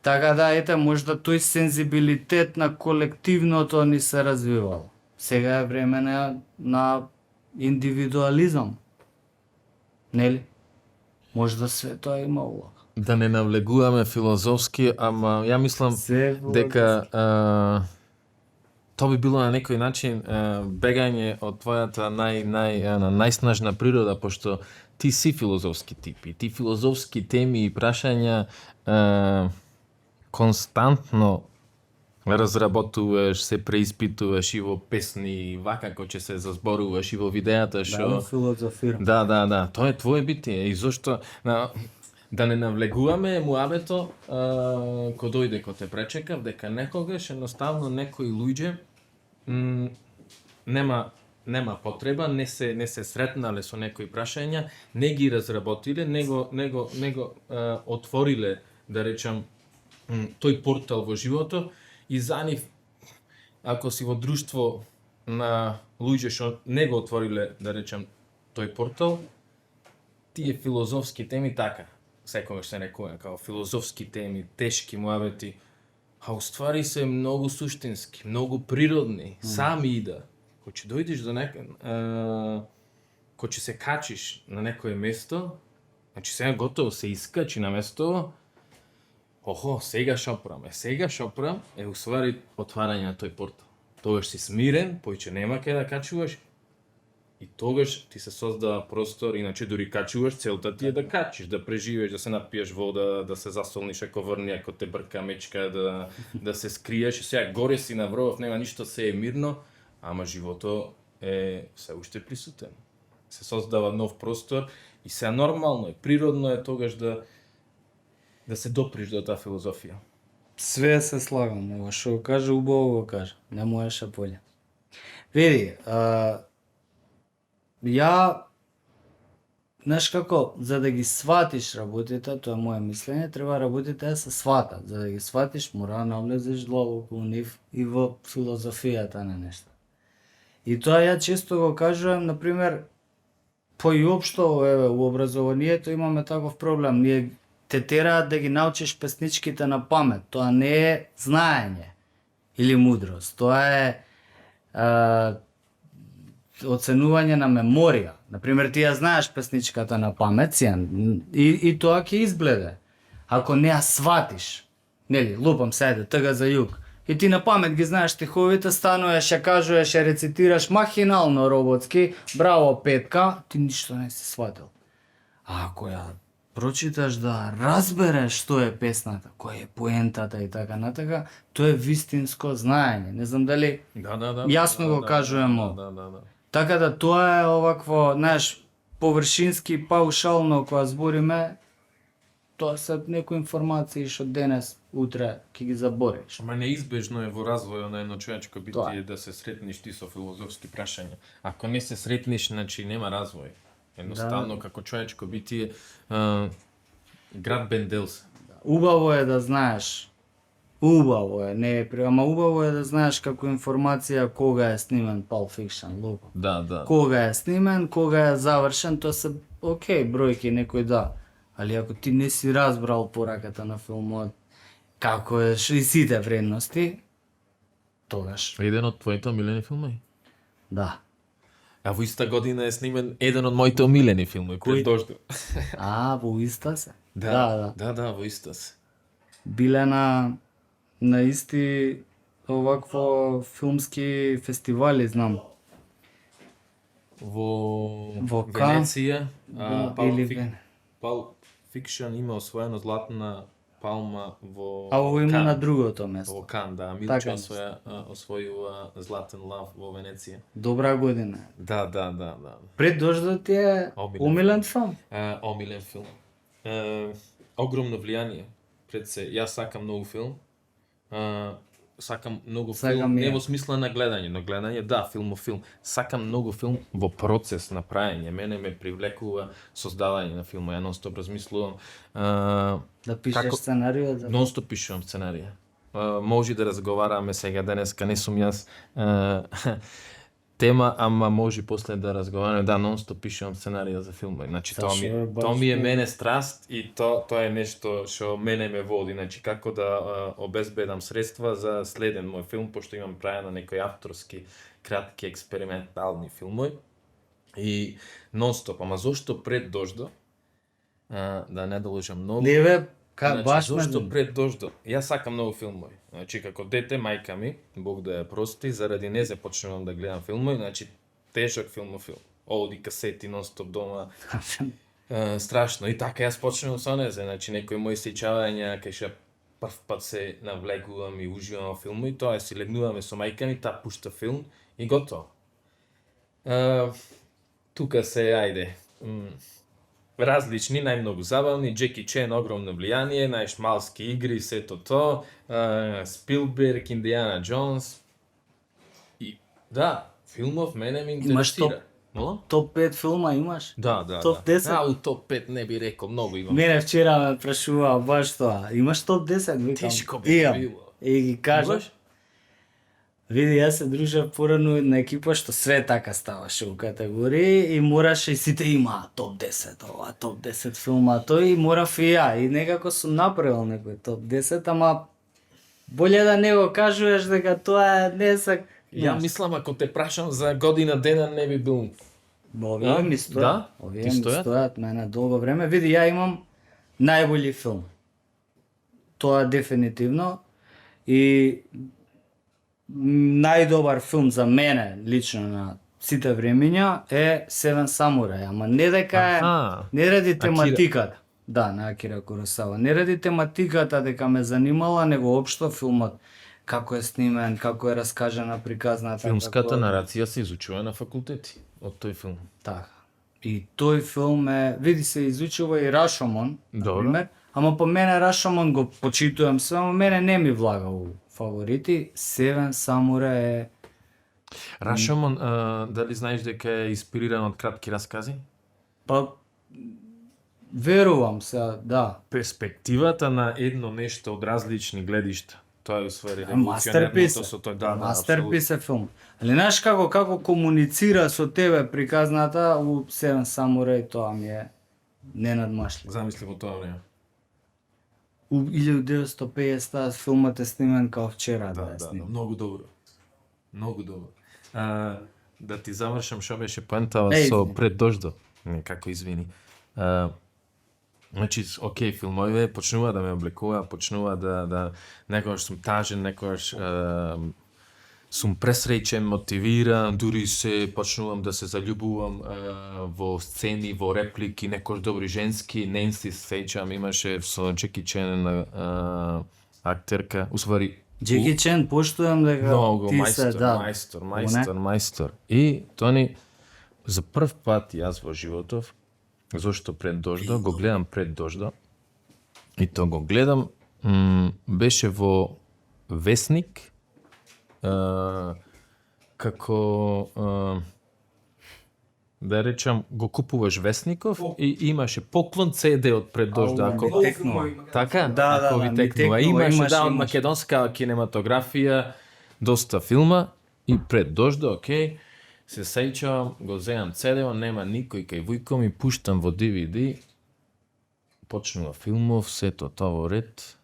Така да, ете, можда тој сензибилитет на колективното ни се развивало. Сега е време на индивидуализам. Нели? Можда све тоа има улога. Да не навлегуваме филозофски, ама ја мислам Се дека тоа би било на некој начин бегање од твојата најснажна природа, пошто ти си филозофски тип и ти филозофски теми и прашања константно разработуваш, се преиспитуваш и во песни, и вака како ќе се зазборуваш и во видеата што... Да, филозофирам. Да, тоа е твое битие и зошто да не навлегуваме муабето ко дојде ко те пречекав дека некогаш едноставно некои луѓе нема потреба, не се сретнале со некои прашања, не ги разработиле, него отвориле, да речам, тој портал во живото и за нив, ако си во друштво на луѓе што не го отвориле, да речем, тој портал, тие филозофски теми така, секогаш се рекува како филозофски теми, тешки муабети, а уствари се многу суштински, многу природни, сами ида. Кој ќе дојдеш до кој ќе се качиш на некое место, значи сега готово се искачи на место, сега шопрам е уствари отварање на тој портал. Тогаш си смирен, поиќе нема кај да качуваш, и тогаш ти се создава простор, иначе дури качуваш, целта ти е да качиш, да преживееш, да се напиеш вода, да се засолниш ако врни, ако те брка мечка, да се скриеш. Сега горе си на врвов, нема ништо, се е мирно, ама живото е се уште присутен. Се создава нов простор и се нормално е, природно е тогаш да се доприш до таа филозофија. Све се слагам, ова што го кажа, убаво го кажа. Не можеше поле. Види, ја знаеш како, за да ги сватиш работите, тоа е моje мислење, треба работите да се сватат. За да ги сватиш, мора да навлезеш длабоко во нив и во филозофијата на нешто. И тоа ја често го кажувам, например, и општо еве во образованието имаме таков проблем. Ние те тераат да ги научиш песничките на памет. Тоа не е знаење или мудрост. Тоа е оценување на меморија. Например, ти ја знаеш песничката на памет, и тоа ќе избледе. Ако не ја сватиш, нели, лупам седе, тъга за југ, и ти на памет ги знаеш стиховите, стануваш, ја кажуваш, ја рецитираш махинално роботски, браво Петка, ти ништо не си сватил. А ако ја прочиташ да разбереш што е песната, која е поентата и така натака, тоа е вистинско знаење. Не знам дали јасно го кажувам ово. Да. Така да тоа е овакво, знаеш, површински, паушално кога збориме, тоа се некои информации што денес, утре ќе ги забориш. Ама неизбежно е во развојот на едно човечко Тоа битие да се сретнеш ти со филозофски прашања. Ако не се сретнеш, значи нема развој. Едноставно, како човечко битие, град Бендел се. Убаво е да знаеш. Убаво е, не е, ама убаво е да знаеш како информација кога е снимен Pulp Fiction, лупо. Да. Кога е снимен, кога е завршен, тоа се окей, бројки некој да. Али ако ти не си разбрал пораката на филмот, како е и сите вредности, тогаш Еден од твоите омилени филми? да. А во иста година е снимен еден од моите омилени филми, Пред дождот. А, во иста се? Да. Да, во иста се. Биле на исти овакво филмски фестивали, знам. Во Кан, Венеција, или Pulp Fiction има освоено златна палма во А ово има Кан. на другото Во место. Кан, да. Така Милчо освојува златен лав во Венеција. Добра година. Да. Пред дождот е Омилен. омилен филм. Омилен филм. Огромно влијание. Пред се, јас сакам многу филм. Сакам многу Сакам филм, и не ја. во смисла на гледање, но гледање да, филм. Сакам многу филм во процес на праење. Мене ме привлекува создавање на филма. Ја нон-стоп размислувам. Да пишеш Како- сценариот за Нон-стоп пишувам сценарија. Може да разговараме сега денеска, не сум јас тема, ама може после да разговараме. Да, нон-стоп пишувам сценарија за филма. Значи тоа Зашо е баш ми е тоа? мене страст и тоа е нешто што мене ме води. Значи како да обезбедам средства за следен мој филм, пошто имам праено некои авторски кратки експериментални филмови. И нон-стоп, ама зошто Пред дождот? Да не долужам многу. Не бе, баш зошто ме... Пред дождот? Јас сакам многу филмови. Значи како дете мајка ми, Бог да ја прости, заради не започнувам да гледам филмови, значи тежок филм. Оди касети нон-стоп дома. Страшно. И така јас почнувам со незе, значи некои мои сеќавања кај што прв пат се навлегувам и уживам во филмови, тоа е си легнуваме со мајка ми, таа пушта филм и готово. Тука се, ајде, различни, најмногу забавни, Джеки Чен, огромно влијание, најшмалски игри, сето то, Спилберг, Индијана Джонс. И да, филмов мене ме Имаш интересира. Мола? Топ 5 филма имаш? Да. Топ 10? У топ 5 не би рекол, многу имам. Мене вчера ме прашуваа баш тоа. Имаш топ 10? Викам, Тешко би имам. било. И ги кажав. Имаш? Види, јас се дружев порано на екипа што све така ставаше у категории и мораше и сите имаа топ 10, ова топ 10 филма, тој и морав и ја. И некако сум направил некој топ 10, ама боле да не го кажуваш дека тоа не се... Ја мислам, ако те прашам за година дена, не би бил. Овие ми стојат. Да? Овие Ти ми стојат? стојат мене долго време. Види, ја имам најбољи филм. Тоа дефинитивно. И најдобар филм за мене, лично на сите времиња, е Seven Samurai. Ама не дека е... Аха. Не ради тематиката. Да, на Акира Куросава. Не ради тематиката дека ме занимала, него општо филмот. Како е снимен, како е раскажана приказната. Филмската како... нарација се изучува на факултети од тој филм. Така. И тој филм е, види се изучува и Рашомон, Добро. например, ама по мене Рашомон го почитувам се, ама мене не ми влага у фаворити. Seven Samurai е... Рашомон, дали знаеш дека е инспириран од кратки раскази? Па, верувам се, да. Перспективата на едно нешто од различни гледишта. Тоа е усвари Мастерпис. револуционерното со тој, да, Мастерпис е филм. Али знаеш како комуницира со тебе приказната у Седем самурај, тоа ми е ненадмашлив. Замисли во тоа време. У 1950 филмот е снимен као вчера да, Да, е да, снимен. многу добро. Многу добро. Да ти завршам што беше поентава Еј, со извини. пред дождо. Не, како извини. Значи, окей, филмовите почнува да ме облекува, почнува да некогаш сум тажен, некогаш сум пресреќен, мотивиран, дури се почнувам да се заљубувам во сцени, во реплики, некош добри женски, Ненси сеќам, имаше со Джеки Чен актерка, усвари Джеки Чен, поштувам дека многу ти се, да. мајстор. И Тони, за прв пат јас во животов, зошто пред дождо, го гледам пред дождо, и то го гледам, беше во Весник, како да речам, го купуваш Весников и имаше поклон CD од пред дождо. Ако текнува. така, Да, ако да, ви ми текнува. текнува, Имаше имаше. од македонска кинематографија, доста филма и пред дождо, окей. Се сеќавам, го земам CD-о, нема никој кај вујко ми, пуштам во DVD, почнува филмов, сето тоа во ред.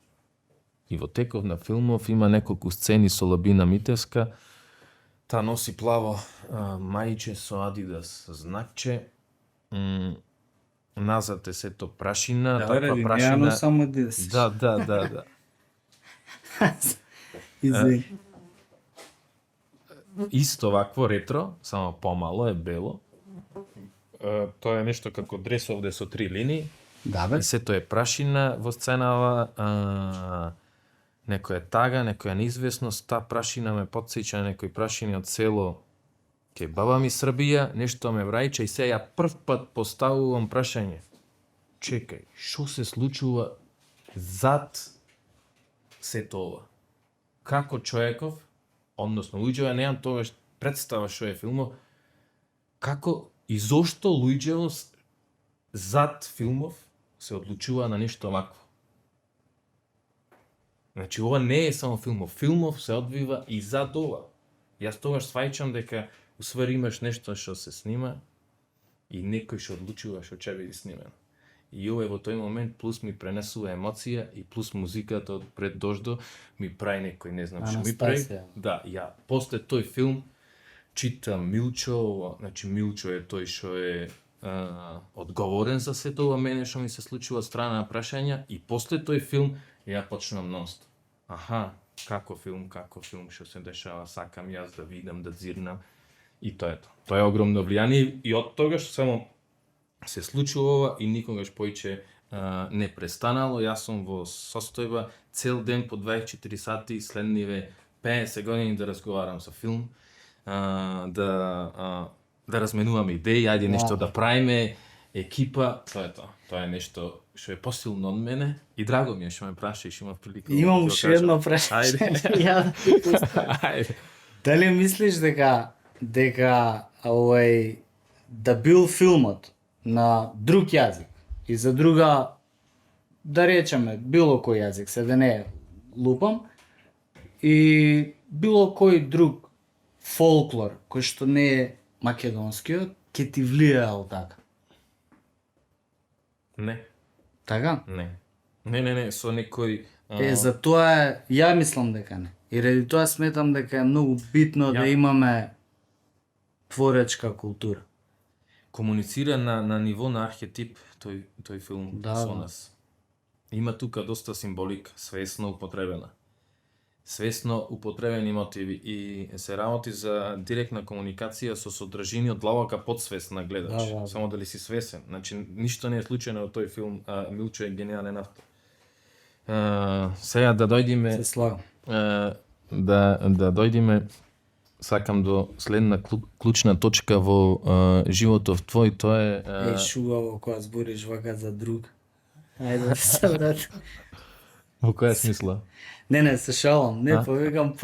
И во теков на филмов има неколку сцени со Лабина Митевска. Та носи плаво мајче со Адидас знакче. Назад е сето прашина, Да, таква ради, прашина. неано само да си. Да. Извини. Исто вакво ретро, само помало е бело. Тоа е нешто како дрес овде со 3 линии. Да, бе. И сето е прашина во сценава, некоја тага, некоја неизвестност, та прашина ме потсеќа на некои прашини од село кај баба ми Србија, нешто ме врајча и се ја прв пат поставувам прашање. Чекај, што се случува зад сето ова? Како човеков, односно луѓето неам тогаш представа што е филмов, како и зошто луѓето зад филмов се одлучува на нешто вакво. Значи, ова не е само филмов. Филмов се одвива и зад ова. Јас тогаш сваќам дека усвари имаш нешто што се снима и некој што одлучува што ќе биде снимено. И ова во тој момент плюс ми пренесува емоција и плюс музиката од пред дождо ми прави некој, не знам што ми прави. Анастасија. Да, ја после тој филм читам Милчо, значи Милчо е тој што е одговорен за сето ова мене што ми се случува од страна на прашања и после тој филм ја почнам нонстоп. Аха, како филм, што се дешава, сакам јас да видам, да зирнам и тоа е тоа. Тоа е огромно влијание и од тогаш само се случува ова и никогаш поиќе не престанало. Јас сум во состојба цел ден по 24 сати и следниве 50 години да разговарам со филм, да разменуваме идеи, ајде нешто да правиме, екипа, тоа е тоа. Тоа е нешто што е посилно од мене и драго ми е што ме прашаш, имав прилика. Имам да уште кажам. едно прашање. Ја Ајде. Дали мислиш дека да бил филмот на друг јазик и за друга, да речеме, било кој јазик, се да не лупам, и било кој друг фолклор кој што не е македонскиот, ќе ти влијаел така? Не, Така? не, со некој... За тоа е, ја мислам дека не. И ради тоа сметам дека е многу битно да имаме творечка култура. комуницира на ниво на архетип тој филм Да, со да. нас. Има тука доста символика, свесно употребена. Свесно употребени мотиви и се работи за директна комуникација со содржини од длабока подсвест на гледач. Да. Само дали си свесен. Значи, ништо не е случајно во тој филм, Милчо е гениален автор. Сега да дојдиме... Се слагам. да дојдеме, сакам до следна клучна точка во животов твој, тоа е... Шугаво кога збориш вака за друг. Ајде да се вратим. Во која смисла? Не, се шалам. Не, повикам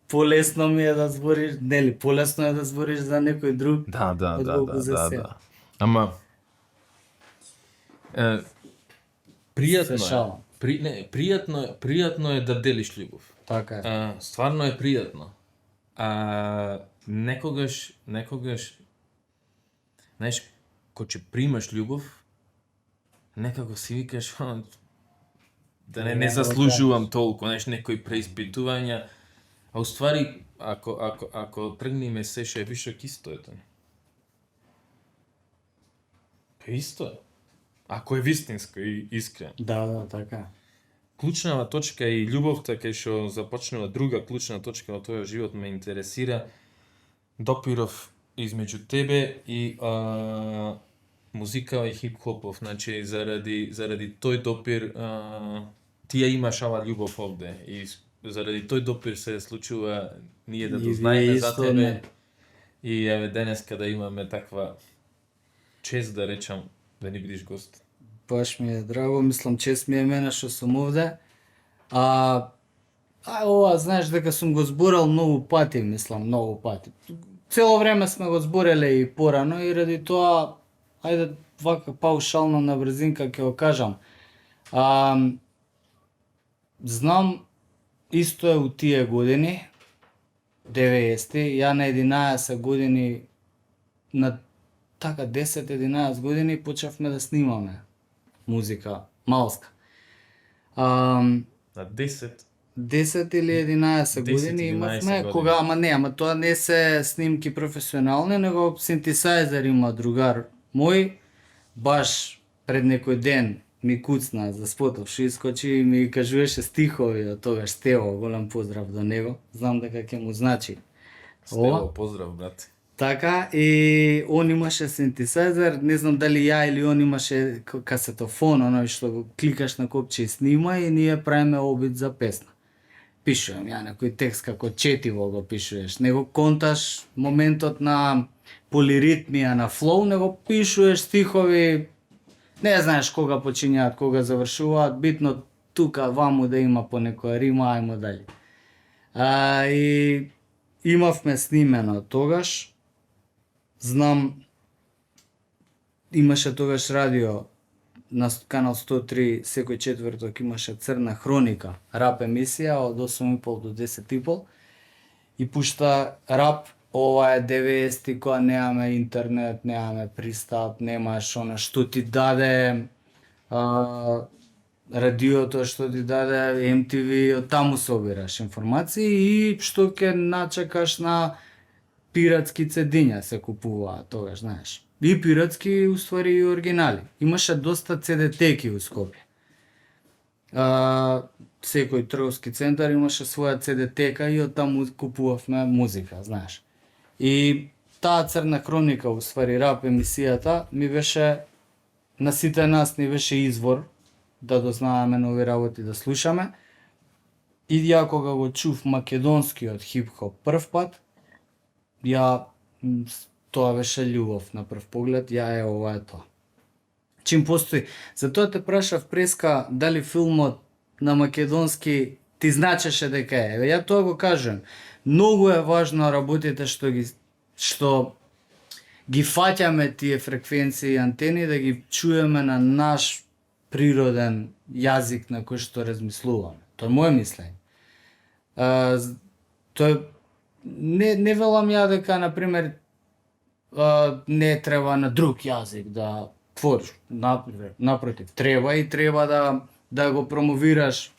полесно ми е да збориш, нели, полесно е да збориш за некој друг. Да. Отколку за себе. Ама, Пријатно Се е. шалам. Пријатно е да делиш љубов. Така е. Стварно е пријатно. Некогаш, знаеш, кога ќе примаш љубов, некако си викаш, да не заслужувам толку, знаеш, некои преиспитувања, а уствари, ако тргнеме се ше вишок, исто е тоа. Исто е. Ако е вистинско и искрено. Да, така е. Клучнава точка и љубовта кај што започнува друга клучна точка во твојот живот ме интересира допиров измеѓу тебе и музика и хип-хопов, значи заради тој допир ти ја имаш ава љубов овде и заради тој допир се случува ние да И дознаеме вие за исто тебе не. и еве денеска да имаме таква чест да речам да ни бидиш гост. Баш ми е драго, мислам чест ми е мене што сум овде. Ова, знаеш дека сум го зборал многу пати, мислам, многу пати. Цело време сме го збореле и порано и ради тоа, ајде вака паушално на брзинка ќе го кажам. Знам, исто е у тие години, 90-ти, ја на 11 години, на така 10-11 години почнавме да снимаме музика, малска. На 10 10 или 11 години 11 имавме, години. кога, ама тоа не се снимки професионални, него синтесајзер има другар мој, баш пред некој ден ми куцна за спотов, што искочи и ми кажуваше стихови од тогаш Стево, голем поздрав до него, знам дека ќе му значи. Стево, поздрав, брат. Така, и он имаше синтесајзер, не знам дали ја или он имаше касетофон, оној што го кликаш на копче и снима и ние правиме обид за песна. Пишувам ја некој текст како четиво го пишуваш, не го конташ моментот на полиритмија, на флоу, него пишуваш стихови, не знаеш кога почињаат, кога завршуваат, битно тука ваму да има по некоја рима, ајмо дали. И имавме снимено тогаш, знам, имаше тогаш радио на канал 103 секој четврток имаше Црна хроника, рап емисија од 8:30 до 10:30 и пушта рап. Ова е 90-ти кога немаме интернет, немаме пристап, немаш она што ти даде радиото, што ти даде MTV, од таму собираш информации и што ќе начекаш на пиратски цедиња се купуваа тогаш, знаеш. И пиратски, уствари и оригинали. Имаше доста CD-теки у Скопје. Секој трговски центар имаше своја CD-тека и од таму купувавме музика, знаеш. И таа Црна хроника, уствари рап емисијата, ми беше, на сите нас ни беше извор да дознаеме нови работи, да слушаме. И ја кога го чув македонскиот хип-хоп прв пат, тоа беше љубов на прв поглед, ова е тоа. Чим постои, затоа те прашав преска дали филмот на македонски ти значеше дека е. Еве ја тоа го кажувам. Многу е важно работите што ги фаќаме тие фреквенции и антени да ги чуеме на наш природен јазик на кој што размислуваме. Тоа е моје мислење. Тоа не велам ја дека на пример не треба на друг јазик да твориш. Напротив, треба да го промовираш.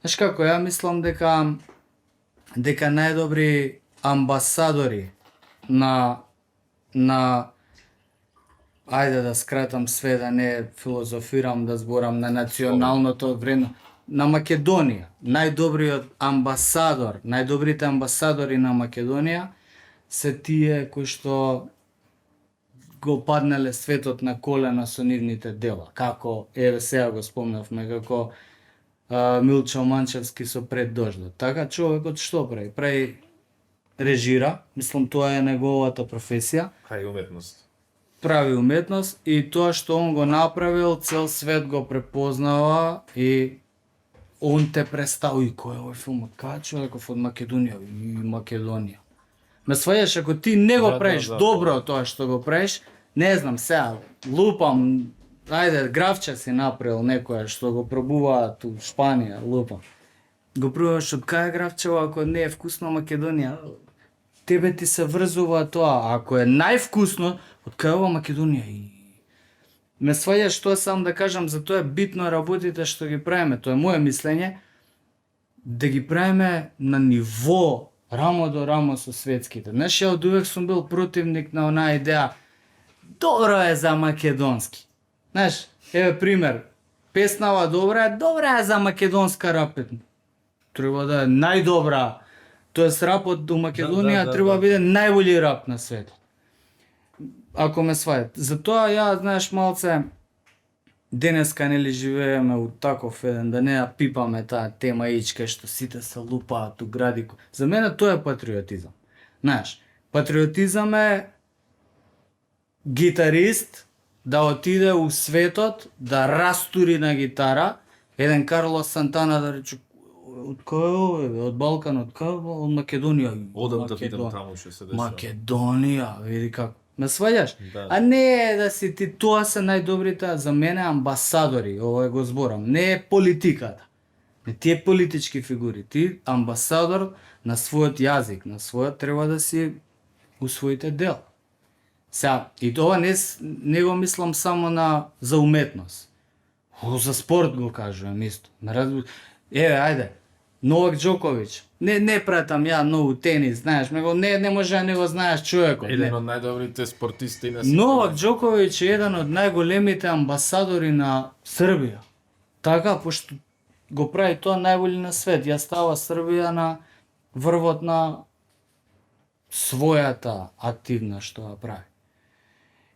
Знаеш како, ја мислам дека најдобри амбасадори на ајде да скратам све, да не филозофирам, да зборам на националното вредно, на Македонија. Најдобрите амбасадори на Македонија се тие кои што го паднале светот на колена со нивните дела. Како, еве сега го спомнавме, како Милчо Манчевски со Пред дождот. Така човекот што прави? Прави режира, мислам тоа е неговата професија. Уметност. Прави уметност и тоа што он го направил, цел свет го препознава и он те представи кој е овој филм, кај човеков од Македонија и Македонија. Ме сваѓаш, ако ти не го правиш добро тоа што го правиш, не знам сега, лупам, ајде, графче си направил некоја што го пробуваат у Шпанија, лупам. Го пробуваш од кај графчево, ако не е вкусно Македонија, тебе ти се врзува тоа. Ако е највкусно, од кај ова Македонија и ме сваѓаш што сам да кажам, за тоа е битно работите што ги правиме, тоа е моje мислење, да ги правиме на ниво рамо до рамо со светските. Знаеш, ја од увек сум бил противник на онаа идеја добро е за македонски. Знаеш, еве пример, песнава добра е за македонска рап. Треба да е најдобра, тоест рапот до Македонија треба да биде најбољи рап на светот. Ако ме свајат. Затоа ја, знаеш, малце денеска нели живееме у таков еден, да не ја пипаме таа тема ичка што сите се лупаат у градико. За мене тоа е патриотизам. Знаеш, патриотизам е гитарист да отиде у светот, да растури на гитара, еден Карлос Сантана да рече од кај е, од Балкан, од кај, од Македонија. Одам да видам таму што се дешава. Македонија, види како. Ме сваѓаш? Да. А не е да си ти, тоа се најдобрите, за мене амбасадори, ова го зборам, не е политиката. Не тие политички фигури, ти амбасадор на својот јазик, на својот треба да си у своите дел. Сега, и тоа не го мислам само за уметност. За спорт го кажувам исто. Еве, ајде, Новак Џоковиќ. Не пратам ја многу тенис, знаеш, него не може да не го знаеш човекот. Еден од најдобрите спортисти на Новак Џоковиќ е еден од најголемите амбасадори на Србија. Така, пошто го прави тоа најбољи на свет. Ја става Србија на врвот на својата активна што ја прави.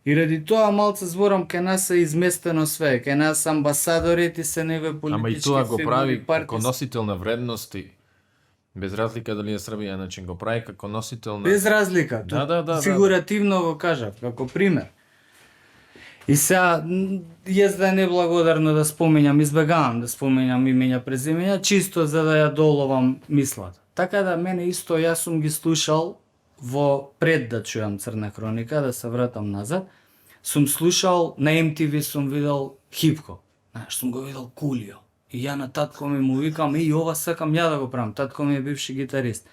И ради тоа малце зборам, кај нас е изместено све, кај нас амбасадорите се негови политички Ама и тоа го прави партиски. како носител на вредности. Без разлика дали е Србија, значи го прави како носител на... Без разлика. Да. Фигуративно го кажав, како пример. И сега, јас да е неблагодарно да споминјам, избегавам да споминјам имења презимења, чисто за да ја доловам мислата. Така да мене исто, јас сум ги слушал во пред да чујам Црна хроника, да се вратам назад, сум слушал, на MTV сум видел хипко. Знаеш, сум го видел Кулио. И ја на татко ми му викам, и ова сакам ја да го правам. Татко ми е бивши гитарист.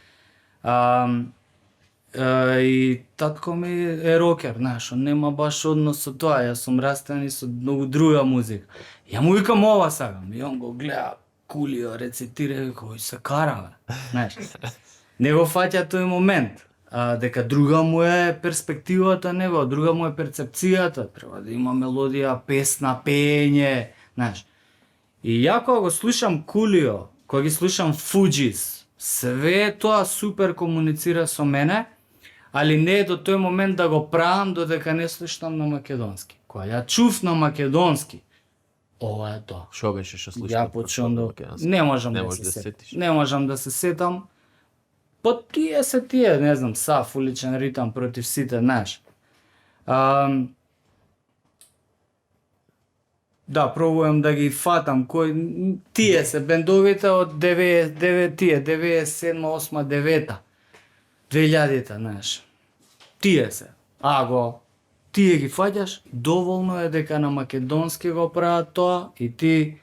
И татко ми е рокер, знаеш, он нема баш однос со тоа, јас сум растен и со многу друга музика. Ја му викам ова сакам, и он го гледа, Кулио, рецитира, кој се кара, знаеш. Не го фаќа тој момент, дека друга му е перспективата него, друга му е перцепцијата, треба да има мелодија, песна, пење, знаеш. И ја кога го слушам Кулио, кога ги слушам Фуџис, све тоа супер комуницира со мене, али не е до тој момент да го правам додека не слушам на македонски. Кога ја чув на македонски, ова е тоа. Шо беше што слушаш? Ја почнам да... Не можам да се сетам. Не можам да се сетам. Па тие, не знам, Саф, уличен ритам против сите, знаеш. Да, пробувам да ги фатам кој тие се бендовите од 97, 8, 9, 2000-та, знаеш. Тие се. Тие ги фаќаш, доволно е дека на македонски го прават тоа и ти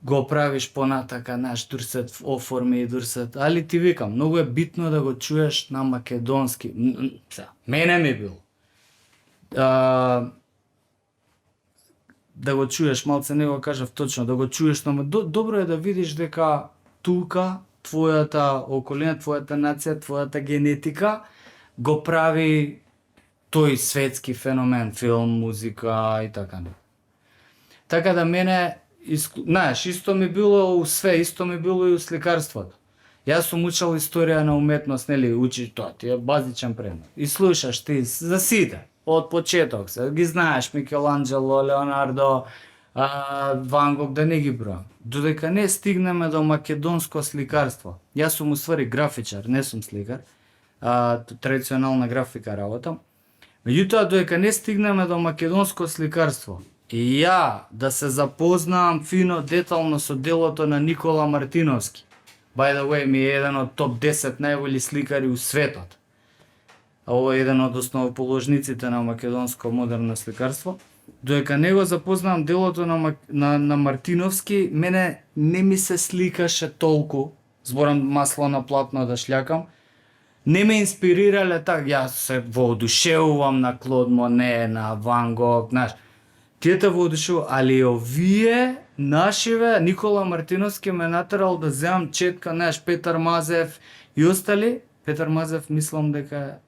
го правиш понатака, знаеш, дурсет оформи и дурсет, али ти викам, многу е битно да го чуеш на македонски. Мене ми бил. Да го чуеш, малце не го кажав точно, да го чуеш, но добро е да видиш дека тука твојата околина, твојата нација, твојата генетика го прави тој светски феномен, филм, музика и така не. Така да мене, знаеш, исто ми било у све, исто ми било и у сликарството. Јас сум учел историја на уметност, нели, учиш тоа, ти е базичен предмет. И слушаш ти за сите, од почеток се, ги знаеш Микеланджело, Леонардо, Ван Гог, да не ги бројам. Додека не стигнеме до македонско сликарство. Јас сум уствари графичар, не сум сликар, традиционална графика работам. Меѓутоа, додека не стигнеме до македонско сликарство, и ја да се запознавам фино, детално со делото на Никола Мартиновски. By the way, ми е еден од топ 10 најбољи сликари у светот. А ова е еден од основоположниците на македонско модерно сликарство. додека не го запознавам делото на Мартиновски, мене не ми се сликаше толку, зборам масло на платно да шљакам, не ме инспирирале так, јас се воодушевувам на Клод Моне, на Ван Гог, знаеш, тие те воодушевувам, али овие нашиве, Никола Мартиновски ме натерал да земам четка, знаеш, Петар Мазев и остали. Петар Мазев мислам дека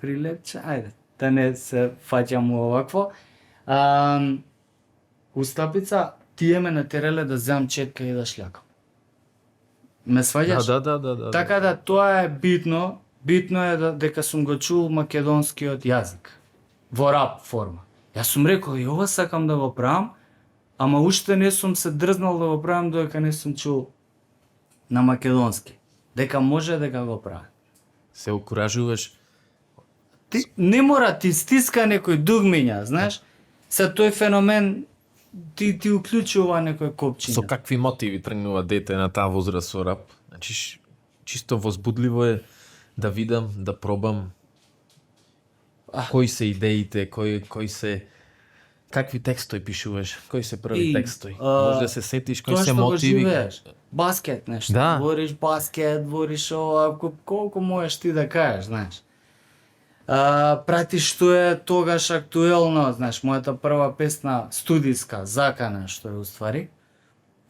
прилепче, ајде, да не се фаќам у овакво. Устапица, тие ме натерале да земам четка и да шљакам. Ме сваѓаш? Да. Така да тоа е битно. Битно е дека сум го чул македонскиот јазик во рап форма. Јас сум рекол и ова сакам да го правам, ама уште не сум се дрзнал да го правам додека не сум чул на македонски. Дека може дека го правам. Се окуражуваш. Ти не мора ти стиска некој дугмиња, знаеш? Се тој феномен ти уклучува некој копчиња. Со какви мотиви тргнува дете на таа возраст со рап? Значи, чисто возбудливо е да видам, да пробам кои се идеите, кои се какви текстови пишуваш, кои се први текстови. Може да се сетиш кои Тоа се што го мотиви. живееш. Баскет нешто. Да. Вориш баскет, вориш ова, колку можеш ти да кажеш, знаеш. Пратиш што е тогаш актуелно, знаеш, мојата прва песна студиска, Закана, што е уствари,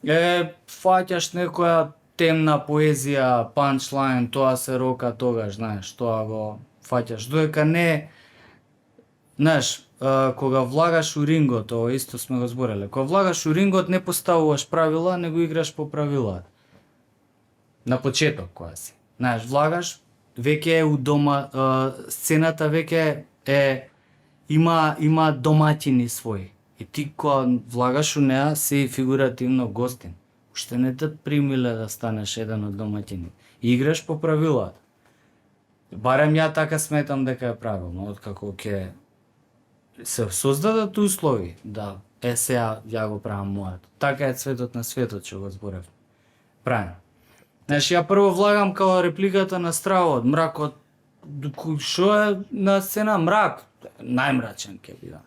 фаќаш некоја темна поезија, панчлайн, тоа се рока тогаш, знаеш, тоа го фаќаш. Додека не, знаеш, кога влагаш у рингот, ова исто сме го збореле, кога влагаш у рингот не поставуваш правила, него играш по правилата. На почеток кога си. Знаеш, влагаш, веќе е у дома, сцената веќе има домаќини своји. И ти кога влагаш у неа си фигуративно гостин. Уште не те примиле да станеш еден од домаќините. Играш по правилата. Барем ја така сметам дека е правилно, откако ќе се создадат услови да сега ја го правам моето. Така е цветот на светот, што го зборев. Правилно. Знаеш, ја прво влагам као репликата на Стравот, мракот, шо е на сцена мрак, најмрачен ќе бидам.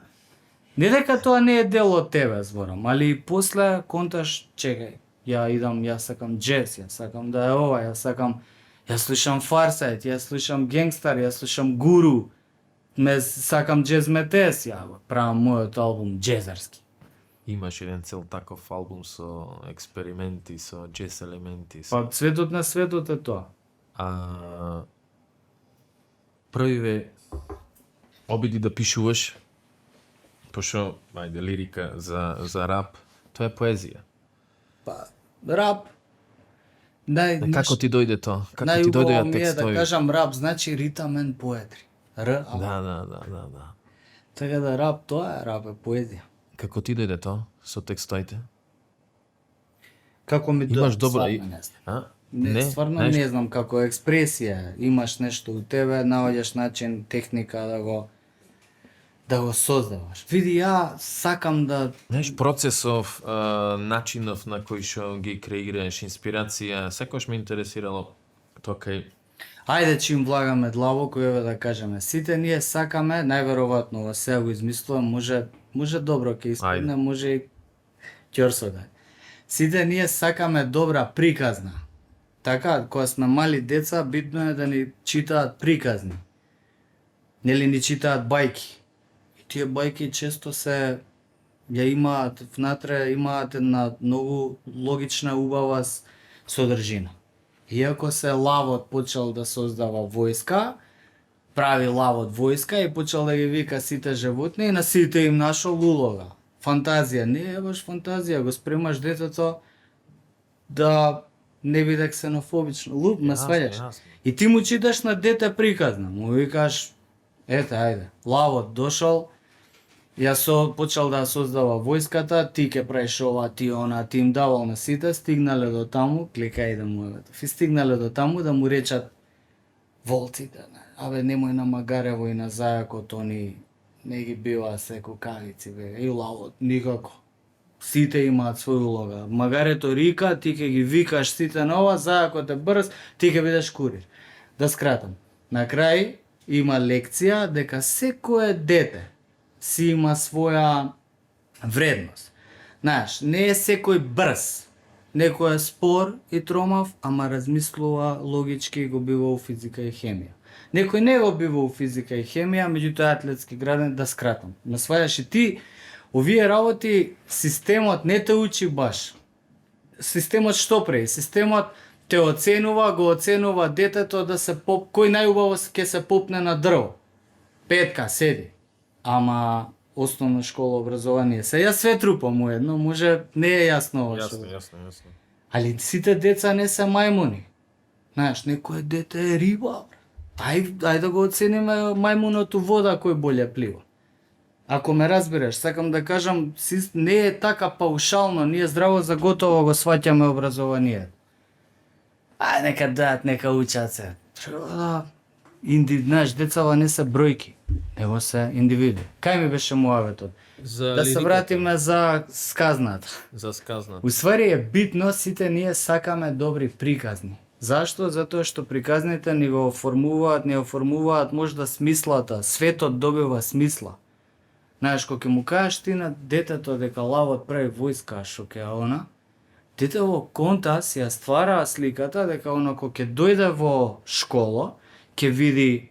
Не дека тоа не е дел од тебе, зборам, али после конташ, чекај, јас сакам джез, јас сакам да е ова, јас слушам Фарсайт, јас слушам Генгстар, јас слушам Гуру, сакам джез метес, ја правам мојот албум джезарски. Имаш еден цел таков албум со експерименти, со джез елементи. Па цветот на светот е тоа. Првиве обиди да пишуваш, пошто, лирика за рап, тоа е поезија. Па, рап, Како ти дојде тоа? Како ти дојде ми е да текстови? кажам рап, значи ритам and poetry. Да. Така да рап тоа е, рап е поезија. Како ти дојде тоа со текстовите? Како ми Имаш дојде, добра стварно не знам. Не, Стварно знаеш, не знам како експресија, имаш нешто у тебе, наоѓаш начин, техника да го создаваш. Види, ја сакам да знаеш, процесов, начинов на кој што ги креираш, инспирација, секојаш ме интересирало тоа кај. Ајде чим влагаме длабоко, еве да кажеме, сите ние сакаме, најверојатно ова сега го измислувам, може добро ќе испадне, може и ќорсо да. Сите ние сакаме добра приказна. Така, кога сме мали деца, битно е да ни читаат приказни. Нели ни читаат бајки. И тие бајки често ја имаат внатре, имаат една многу логична, убава содржина. Иако се лавот почел да создава војска, прави лавот војска и почел да ги вика сите животни и на сите им нашол улога. Фантазија, не е баш фантазија, го спремаш детето да не биде ксенофобично. Луп, ме сваѓаш. И ти му читаш на дете приказна, му викаш, ете, ајде, лавот дошол, почел да создава војската, ти ке правиш ова, ти она, ти им давал на сите, стигнале до таму, кликај да му и стигнале до таму да му речат волците, абе немој на Магарево и на Зајакот, они не ги бива се кукавици, бе, и лавот, никако. Сите имаат своја улога. Магарето рика, ти ке ги викаш сите на ова, Зајакот е брз, ти ке бидеш курир. Да скратам. На крај има лекција дека секое дете, си има своја вредност. Знаеш, не е секој брз. Некој е спор и тромав, ама размислува логички и го бива у физика и хемија. Некој не го бива у физика и хемија, меѓутоа е атлетски граден, да скратам. Насвајаш и ти, овие работи, системот не те учи баш. Системот што прави? Системот те оценува, го оценува детето да се кој најубаво ќе се попне на дрво. Петка, седи. Ама основна школа образование. Се јас све трупам уедно, може не е јасно ова што. Јасно. Али сите деца не се мајмуни. Знаеш, некој дете е риба. Ај да го оцениме мајмунот у вода кој боле плива. Ако ме разбираш, сакам да кажам, не е така паушално, ние здраво за готово го сваќаме образование. Нека дадат, нека учат се. Треба да... Знаеш, децава не се бројки, него се индивиди. Кај ми беше муаветот? Да се вратиме за сказната. За сказната. Уствари е битно, сите ние сакаме добри приказни. Зашто? Затоа што приказните ни го оформуваат можда смислата, светот добива смисла. Знаеш, кога ќе му кажеш ти на детето дека лавот прави војска, што ќе она, дете во конта си ја ствара сликата дека она кога ќе дојде во школа, ќе види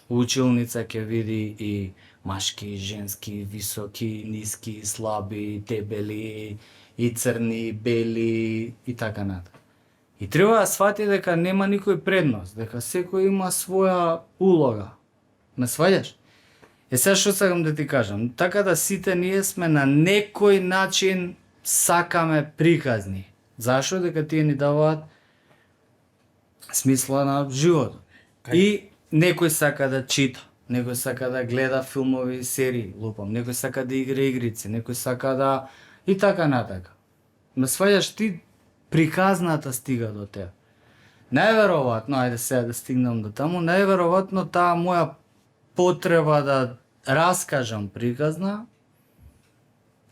училница, ќе види и машки, женски, високи, ниски, слаби, дебели, и црни, бели и така натаму. И треба да свати дека нема никој предност, дека секој има своја улога. Ме сваѓаш? Сега што сакам да ти кажам, така да сите ние сме на некој начин сакаме приказни. Зашо? Дека тие ни даваат смисла на животот. И некој сака да чита, некој сака да гледа филмови и серии, лупам, некој сака да игра игрици, некој сака да... и така натака. Ме сваѓаш, ти приказната стига до тебе. Најверојатно, ајде сега да стигнам до таму, најверојатно таа моја потреба да раскажам приказна,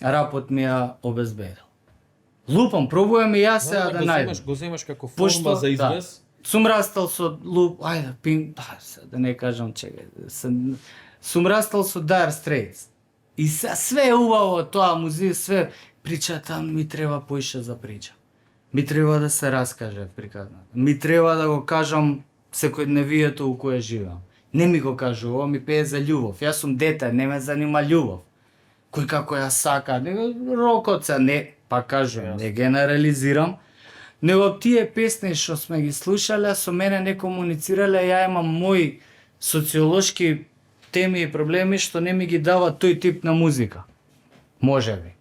рапот ми ја обезбедил. Лупам, пробувам и јас сега да најдам. Го земаш како форма за израз. Сум растал со да не кажам чекај. Сум растал со Dire Straits. И све е убаво тоа музика, све причата ми треба поише за прича. Ми треба да се раскаже приказната. Ми треба да го кажам секојдневието у кое живеам. Не ми го кажува, ми пее за љубов. Јас сум дете, не ме занима љубов. Кој како ја сака, рокот се, не, па кажувам, не генерализирам. Него тие песни што сме ги слушале, со мене не комуницирале, ја имам мои социолошки теми и проблеми што не ми ги дава тој тип на музика. Може би.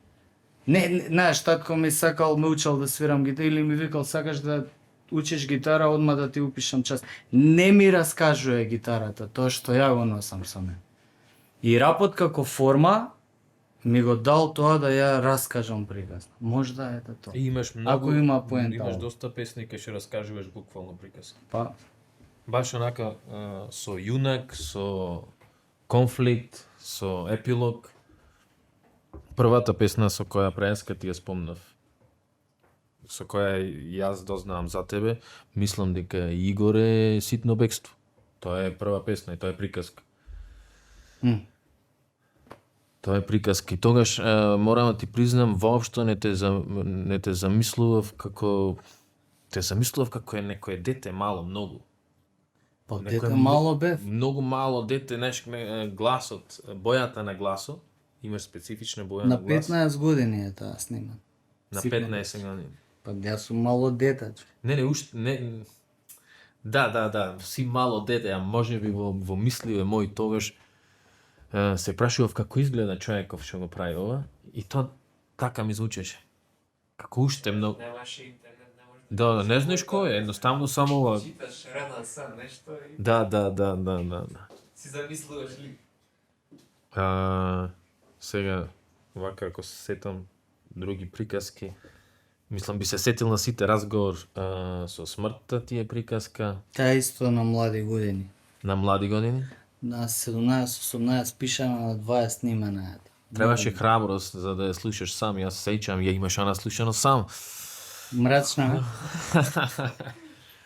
Не, знаеш, татко ми сакал, ме учел да свирам гитара или ми викал сакаш да учиш гитара, одма да ти упишам час. Не ми раскажува гитарата, тоа што ја го носам со мене. И рапот како форма ми го дал тоа да ја раскажам приказна. Можда е тоа. И имаш многу, ако има поента. имаш доста песни кај што раскажуваш буквално приказки. Па, Баш онака со јунак, со конфликт, со епилог. Првата песна со која преска ти ја спомнав, со која јас дознавам за тебе, мислам дека Игор е Ситно бегство. Тоа е прва песна и тоа е приказка. Тоа е приказка. И тогаш морам да ти признам, воопшто не те замислував како е некое дете мало, многу. па дете мало бев. Многу мало дете, знаеш, гласот, бојата на гласот, имаш специфична боја На на глас. 15 години е таа снима. На 15 години. Па јас сум мало дете. Не, уште не. Да, си мало дете, а може би во мисливе мои тогаш се прашував како изгледа човеков што го прави ова и тоа така ми звучеше. Како уште многу. Немаше интернет, не можеш Да, не знаеш кој е, едноставно само ова. читаш Ренесан, нешто и Да. си замислуваш ли. Сега, вака ако се сетам други приказки, мислам би се сетил на сите разговор со смртта ти е приказка Таа исто на млади години. на млади години. На 17-18 пишана, на 20 снимана е. Требаше храброст за да ја слушаш сам. Јас се сеќам, ја имаш она слушано сам. Мрачна.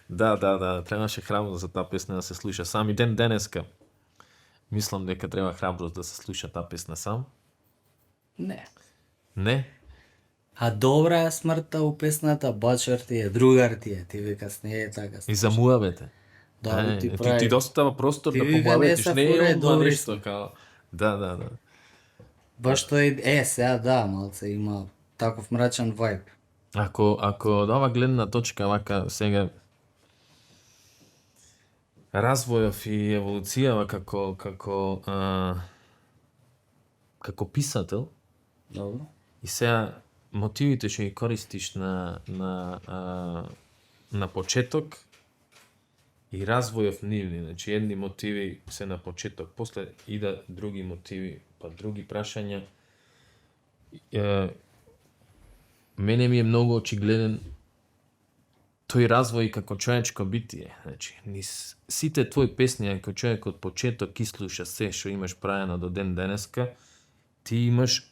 Да, требаше храброст за таа песна да се слуша сам и ден денеска. Мислам дека треба храброст да се слуша таа песна сам. Не. Не? А добра е смртта у песната, бачар ти е, другар ти е, ти викаш не е така. И за муавете. Да, ти ти прави. достава простор Ти да вика, помуаветиш, не се не е фурај, одма добри нешто сме. као... Да. Баш тој сега да, малце има таков мрачен вајб. Ако од ова гледна точка вака сега развојов и еволуцијава како писател Добро. и сега мотивите што ги користиш на почеток и развојов нивни, значи едни мотиви се на почеток, после ида други мотиви, па други прашања. Мене ми е многу очигледен тој развој како човечко битие. Значи, низ сите твои песни, ако човек од почеток ислуша се што имаш правено до ден денеска, ти имаш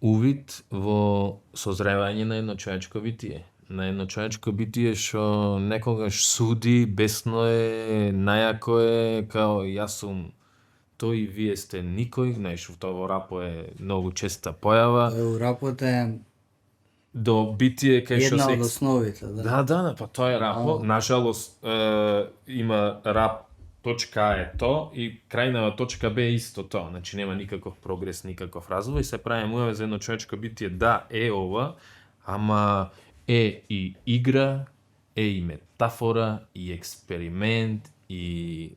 увид во созревање на едно човечко битие. На едно човечко битие што некогаш суди, бесно е, најако е, као јас сум тој и вие сте никој, знаеш, тоа во рапо е многу честа појава. У рапот е До битие кај што една се од основите, да. Да, па тоа е рапо. Нажалост, има рап точка А е то и крајнава точка Б е исто тоа. Значи нема никаков прогрес, никаков развој. Се прави муаве за едно човечко битие. Да, е ова, ама е и игра, е и метафора, и експеримент, и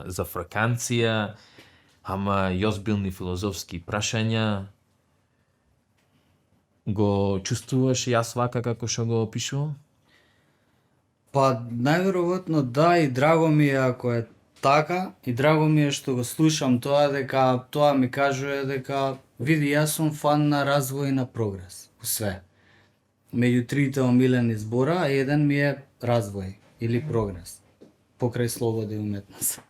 зафраканција, ама и озбилни филозофски прашања. Го чувствуваш јас вака како што го опишувам? Па најверојатно да, и драго ми е ако е така, и драго ми е што го слушам тоа, дека тоа ми кажува дека види, јас сум фан на развој и на прогрес, у све. Меѓу трите омилени збора, еден ми е развој или прогрес, покрај слобода и уметност.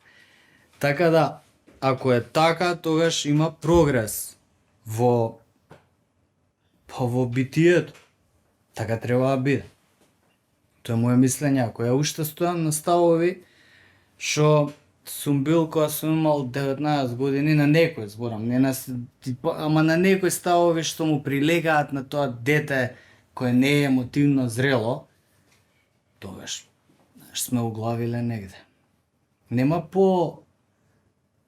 Така да, ако е така, тогаш има прогрес во битието. Така треба да биде. Тоа е моје мислење. Ако ја уште стојам на ставови што сум бил кога сум имал 19 години, на некој зборам, не на ама на некои ставови што му прилегаат на тоа дете кое не е емотивно зрело, тогаш сме углавиле негде. Нема по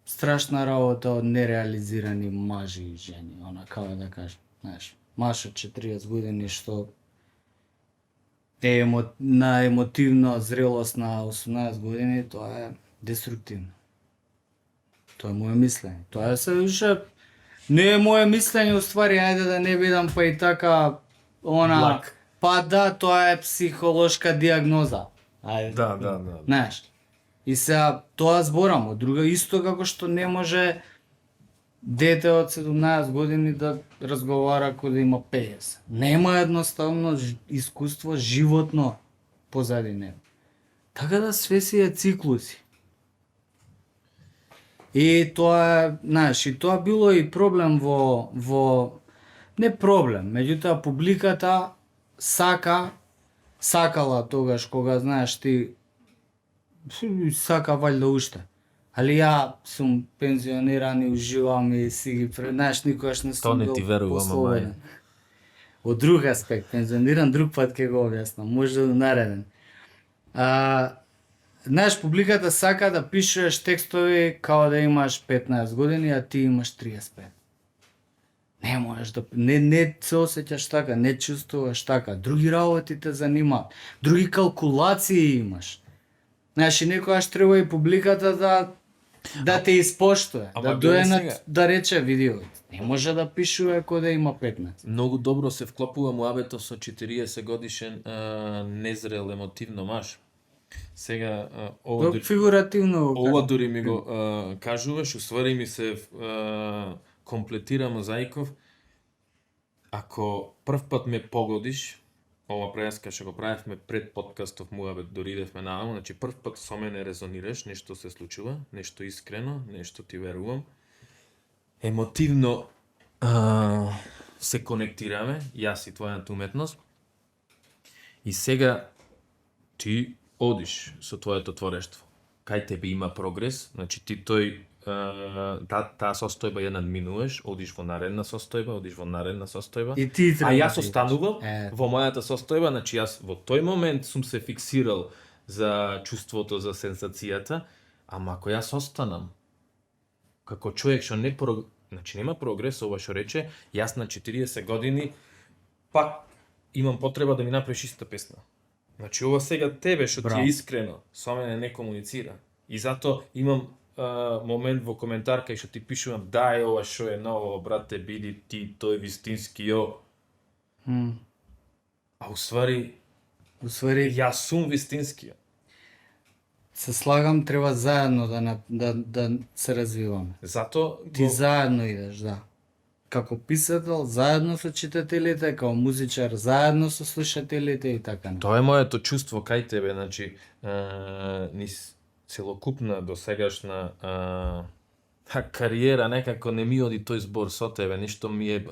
страшна работа од нереализирани мажи и жени, она како да кажам, знаеш, маж од 40 години што е на емотивна зрелост на 18 години, тоа е деструктивно. Тоа е моје мислење. Тоа се уште не е моје мислење, уствари, ајде да не бидам па и така Благ. па да, тоа е психолошка диагноза. Ајде. Да. Знаеш. И сега тоа зборам, од друга исто како што не може дете од 17 години да разговара кога да има 50. Нема едноставно искуство животно позади него. Така да све си е циклуси. И тоа е, знаеш, и тоа било и проблем во не проблем, меѓутоа публиката сакала тогаш кога знаеш ти сака валјда уште. Али ја сум пензиониран и уживам и си ги знаеш, никогаш не сум не бил ти верувам, послободен. Од друг аспект, пензиониран, друг пат ќе го објаснам, може да нареден. Знаеш, публиката сака да пишеш текстови као да имаш 15 години, а ти имаш 35. Не можеш да не се осеќаш така, не чувствуваш така. Други работи те занимаат, други калкулации имаш. Знаеш, и некогаш треба и публиката да те испоштува, ама да било дое сега. да рече види, не може да пишува кога да има 15. Многу добро се вклопува муабето со 40 годишен незрел емотивно маж. Сега ова Фигуративно го ова кажам. дури ми го кажуваш, усвари ми се комплетира мозаиков. Ако прв пат ме погодиш, ова преска што го правевме пред подкастов муабет, дори идевме наваму, значи прв пат со мене резонираш, нешто се случува, нешто искрено, нешто ти верувам. Емотивно се конектираме, јас и твојата уметност. И сега ти одиш со твоето творештво. Кај тебе има прогрес, значи ти тој таа состојба ја надминуваш, одиш во наредна состојба, И ти а треба јас да идеш. останувам Е. во мојата состојба, значи јас во тој момент сум се фиксирал за чувството, за сензацијата, ама ако јас останам како човек што не значи нема прогрес, ова што рече, јас на 40 години пак имам потреба да ми направиш иста песна. Значи ова сега тебе што ти Браво. е искрено, со мене не комуницира. И затоа имам момент во коментар кај што ти пишувам дај ова што е ново, брате, биди ти тој вистински јо. М. А уствари Усвари, јас сум вистински. се слагам, треба заедно да се развиваме. Затоа Ти заедно идеш, да. Како писател, заедно со читателите, како музичар, заедно со слушателите и така. Тоа е моето чувство кај тебе, значи низ целокупна досегашна кариера некако не ми оди тој збор со тебе, нешто ми е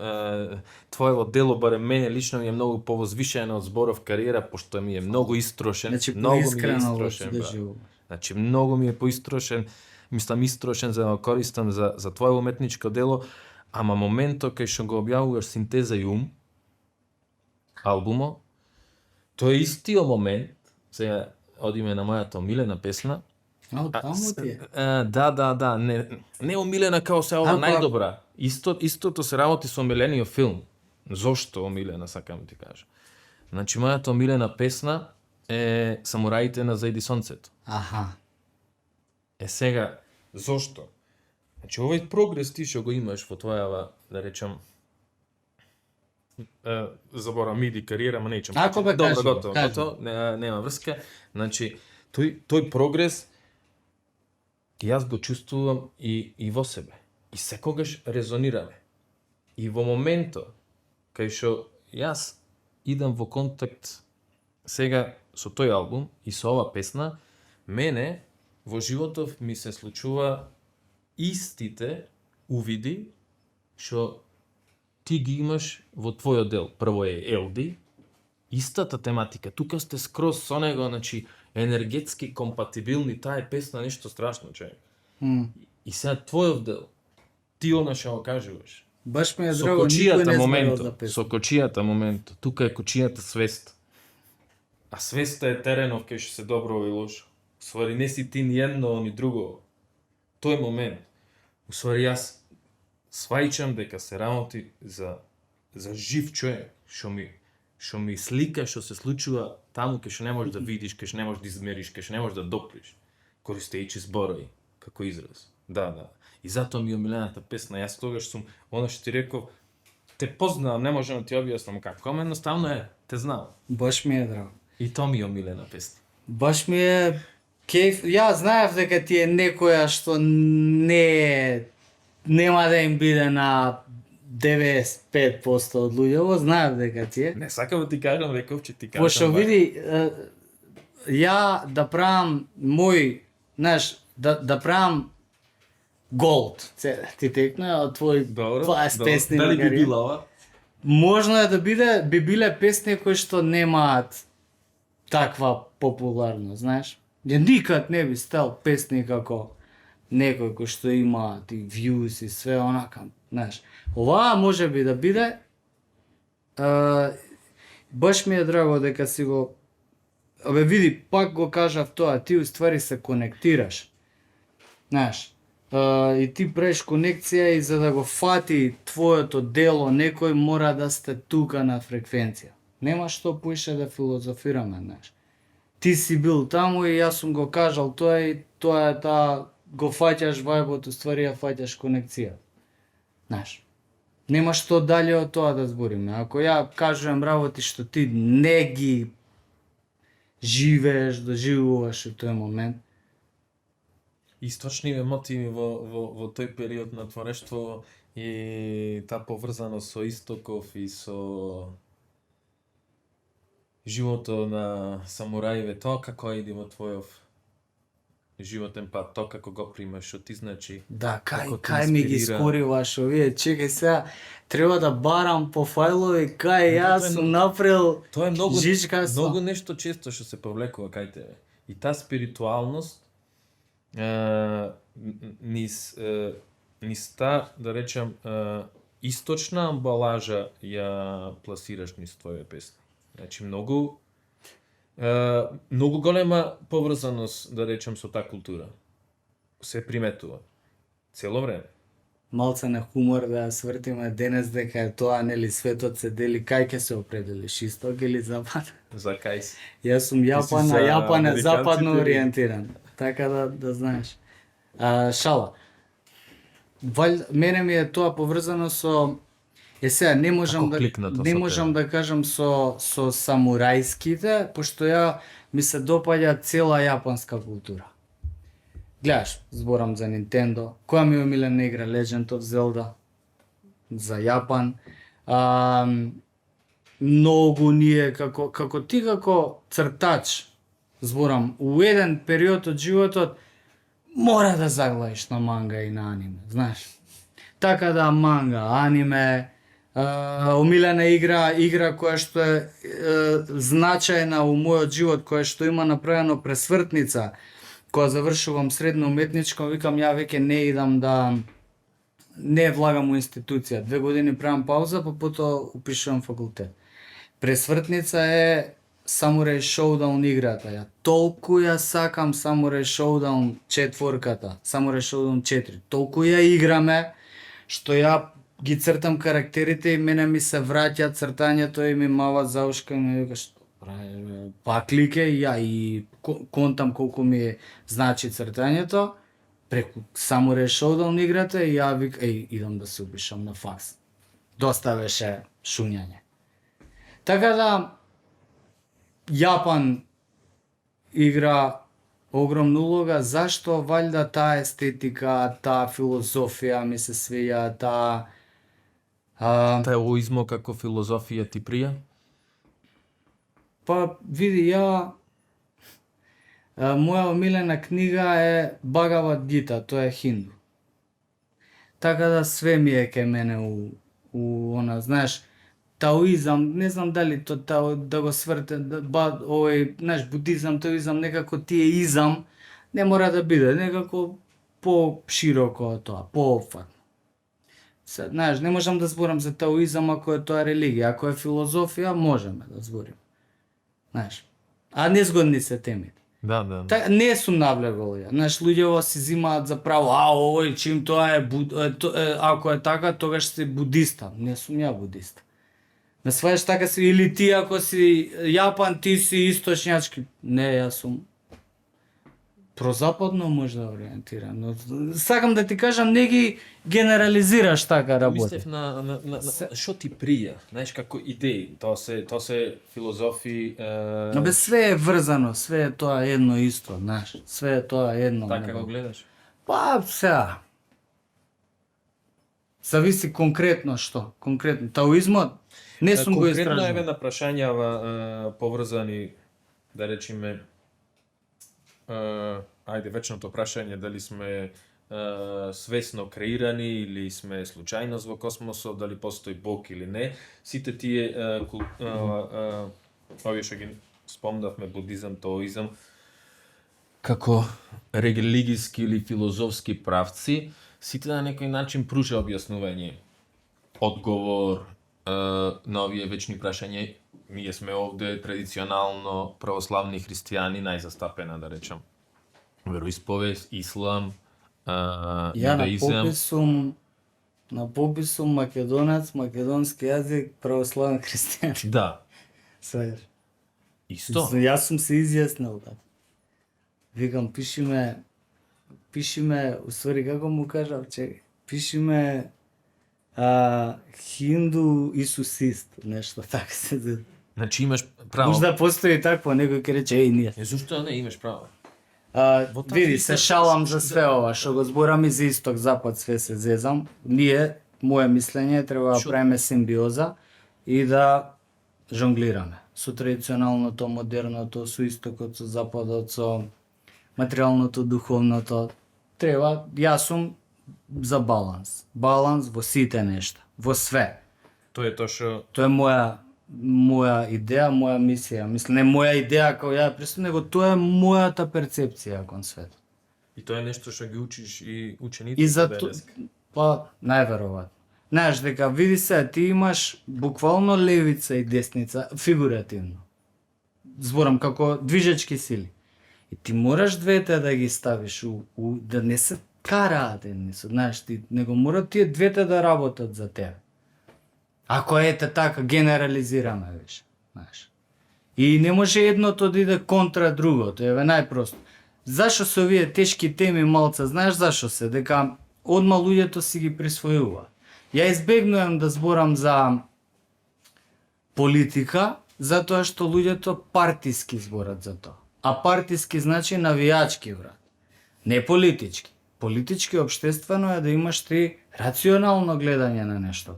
твоево дело барем мене лично ми е многу повозвишено од зборов кариера, пошто ми е многу истрошен, Значи, многу ми е поискрено истрошен, да брат. живуваш. Значи многу ми е поистрошен, мислам истрошен за да го користам за твое уметничко дело, ама моментот кај што го објавуваш Синтеза и ум, албумо, тоа е истиот момент, сега одиме на мојата омилена песна. А, таму ти е. Да, не омилена као се ова Ако- најдобра. Истото се работи со омилениот филм. Зошто омилена, сакам ти кажа. Значи, мојата омилена песна е Самураите на Заиди сонцето. Аха. Е сега, зошто? Значи, овој прогрес ти што го имаш во твојава, да речам, заборам миди кариера, ама неќам. Ако бе, кажи го, готово, кажи. готово, нема врска. Значи, тој прогрес јас го чувствувам и во себе. И секогаш резонираме. И во моментот кај што јас идам во контакт сега со тој албум и со ова песна, мене во животов ми се случува истите увиди што ти ги имаш во твојот дел. Прво е Елди, истата тематика. Тука сте скроз со него, значи енергетски компатибилни, таа е песна нешто страшно, човек. М. И сега твојот дел, ти она што го кажуваш. Баш ми е Со драго, никој кочијата не зборил моментот, за песна. со кочијата моментот, тука е кочијата свест. А свеста е теренов кај што се добро и лошо. Усвари не си ти ни едно ни друго. Тој момент. Усвари јас свајчам дека се работи за жив човек, што ми слика што се случува таму кај што не можеш да видиш, кај што не можеш да измериш, кај што не можеш да доприш, користејќи зборови како израз. Да. И затоа ми е омилената песна. Јас тогаш сум, она што ти реков, те познавам, не можам да ти објаснам како, ама едноставно е, те знам. Баш ми е драго. И тоа ми е омилена песна. Баш ми е кеф. Ја знаев дека ти е некоја што нема да им биде на 95% од луѓето, знаев дека ти е. Не сакам да ти кажам, реков, че ти кажам. Пошто види, ја да правам мој, знаеш, да правам голд, ти текна од твој 20 песни. Дали на би кариера. била ова? Можно е да би биле песни кои што немаат таква популарност, знаеш? Ја никад не би стал песни како некој кој што има ти views и све онака, знаеш. Оваа може би да биде баш ми е драго дека си го Абе види, пак го кажав тоа, ти уствари се конектираш. Знаеш, и ти правиш конекција и за да го фати твоето дело, некој мора да сте тука на фреквенција. Нема што поише да филозофираме, знаеш. Ти си бил таму и јас сум го кажал тоа и тоа е таа го фаќаш вајбот, уствари ја фаќаш конекција. Знаеш, нема што дале од тоа да збориме. Ако ја кажувам работи што ти не ги живееш, доживуваш во тој момент, Источни емотиви во тој период на творештво и таа поврзаност со истоков и со животот на самураиве, тоа како иде во твојов животен пат, тоа како го примаш, што ти значи. да, Како те кај ми ги инспирира. скориваш овие, чекај сега, треба да барам по фајлови, кај јас сум направил Тоа е многу жичка со... многу нешто често што се повлекува кај тебе. И таа спиритуалност низ та, да речем, источна амбалажа ја пласираш низ твоја песна. Значи, многу голема поврзаност, да речем, со таа култура. Се приметува. Цело време. Малце на хумор да свртиме денес дека е тоа, нели, светот се дели, кај ќе се определиш, исток или запад? За кај си? Јас сум Јапан, за а Јапан е американците западно или? ориентиран. Така да знаеш. Шала. Мене ми е тоа поврзано со сега не можам Како кликнато не со можам тебе? да кажам со самурајските, пошто ја ми се допаѓа цела јапонска култура. Гледаш, зборам за Nintendo. Која ми е омилена игра? Legend of Zelda. За Јапан. Многу ние како ти како цртач, зборам, у еден период од животот мора да заглавиш на манга и на аниме, знаеш. Така да манга, аниме, омилена игра која што е значајна у мојот живот, која што има направено пресвртница, кога завршувам средно уметничко, викам ја веќе не идам не влагам у институција. 2 години правам пауза, па потоа упишувам факултет. Пресвртница е Samurai Showdown играта. Ја толку ја сакам Samurai Showdown 4-ката, Samurai Showdown 4. Толку ја играме што ја ги цртам карактерите и мене ми се враќа цртањето и ми мава за ушка и ми вика што прави паклике и ја и контам колку ми значи цртањето преку Samurai Showdown играта и ја вик идам да се упишам на факс. Доста беше шуњање. Така да Јапан игра огромна улога, зашто валјда таа естетика, таа филозофија ми се свиѓа, Таоизмо како филозофија ти прија? па види моја омилена книга е Багават Гита, тоа е хинду. Така да све ми е ке мене у она, знаеш, таоизам, не знам дали то да го сврте, знаеш, будизам, таоизам, некако тие изам, не мора да биде, некако по-широко тоа, поопфатно. Знаеш, не можам да зборам за таоизам ако е тоа религија, ако е филозофија, можеме да збориме. Знаеш, а незгодни се темите. Да. Не сум навлегол ја. Знаеш, луѓето си зимаат за право, овој чим тоа е, ако е така, тогаш си будиста. Не сум ја будиста. Ме свајаш така си, или ти ако си Јапан, ти си источњачки. Не, јас сум прозападно можда ориентиран. Но сакам да ти кажам, не ги генерализираш така работи. Мислев на што ти прија, знаеш, како идеи, тоа се филозофи. Абе све е врзано, све е тоа едно исто, знаеш. Све е тоа едно. Така го гледаш? Па сега. Зависи конкретно што, конкретно. Таоизмот не сум го Конкретно истражувал. еве на прашањава поврзани, да речеме, ајде вечното прашање дали сме свесно креирани или сме случајност во космосот, дали постои Бог или не. Сите тие овие што ги спомнавме, будизам, таоизам, како религиски или филозофски правци, сите на некој начин пружа објаснување, одговор на овие вечни прашања. Ние сме овде традиционално православни христијани, најзастапена, да речем, вероисповест, ислам, Ја јудаизам. на попис сум македонец, македонски јазик, православен христијанин. Да, Сваѓаш. исто. Јас сум се изјаснил така. Викам, пишиме, усвари како му кажав, пишиме хинду исусист, нешто така се. Значи имаш право. Можда постои такво, некој ќе рече, ние. Зошто не имаш право? Во таа Види, листа се шалам за све ова, што го зборам и за исток, запад, све се зезам. Ние, моје мислење, треба да правиме симбиоза и да жонглираме со традиционалното, модерното, со истокот, со западот, со материјалното, духовното. Треба, јас сум за баланс. Баланс во сите нешта, во све. Тоа е тоа што Тоа е моја идеја, моја мисија. Мислам, не моја идеја како ја представам, него тоа е мојата перцепција кон светот. И тоа е нешто што ги учиш и учениците. И за да е то, деска. па најверојатно. Знаеш дека види се ти имаш буквално левица и десница фигуративно. Зборам како движечки сили. И ти мораш двете да ги ставиш да не се караат едни со, знаеш, ти него мора тие двете да работат за тебе. Ако ете така генерализираме више, знаеш. И не може едното да иде контра другото, еве најпросто. Зашо се овие тешки теми малца, знаеш зашо се? Дека одма луѓето си ги присвојуваат. Ја избегнувам да зборам за политика, затоа што луѓето партиски зборат за тоа. А партиски значи навијачки, брат. Не политички. Политички општествено е да имаш ти рационално гледање на нешто.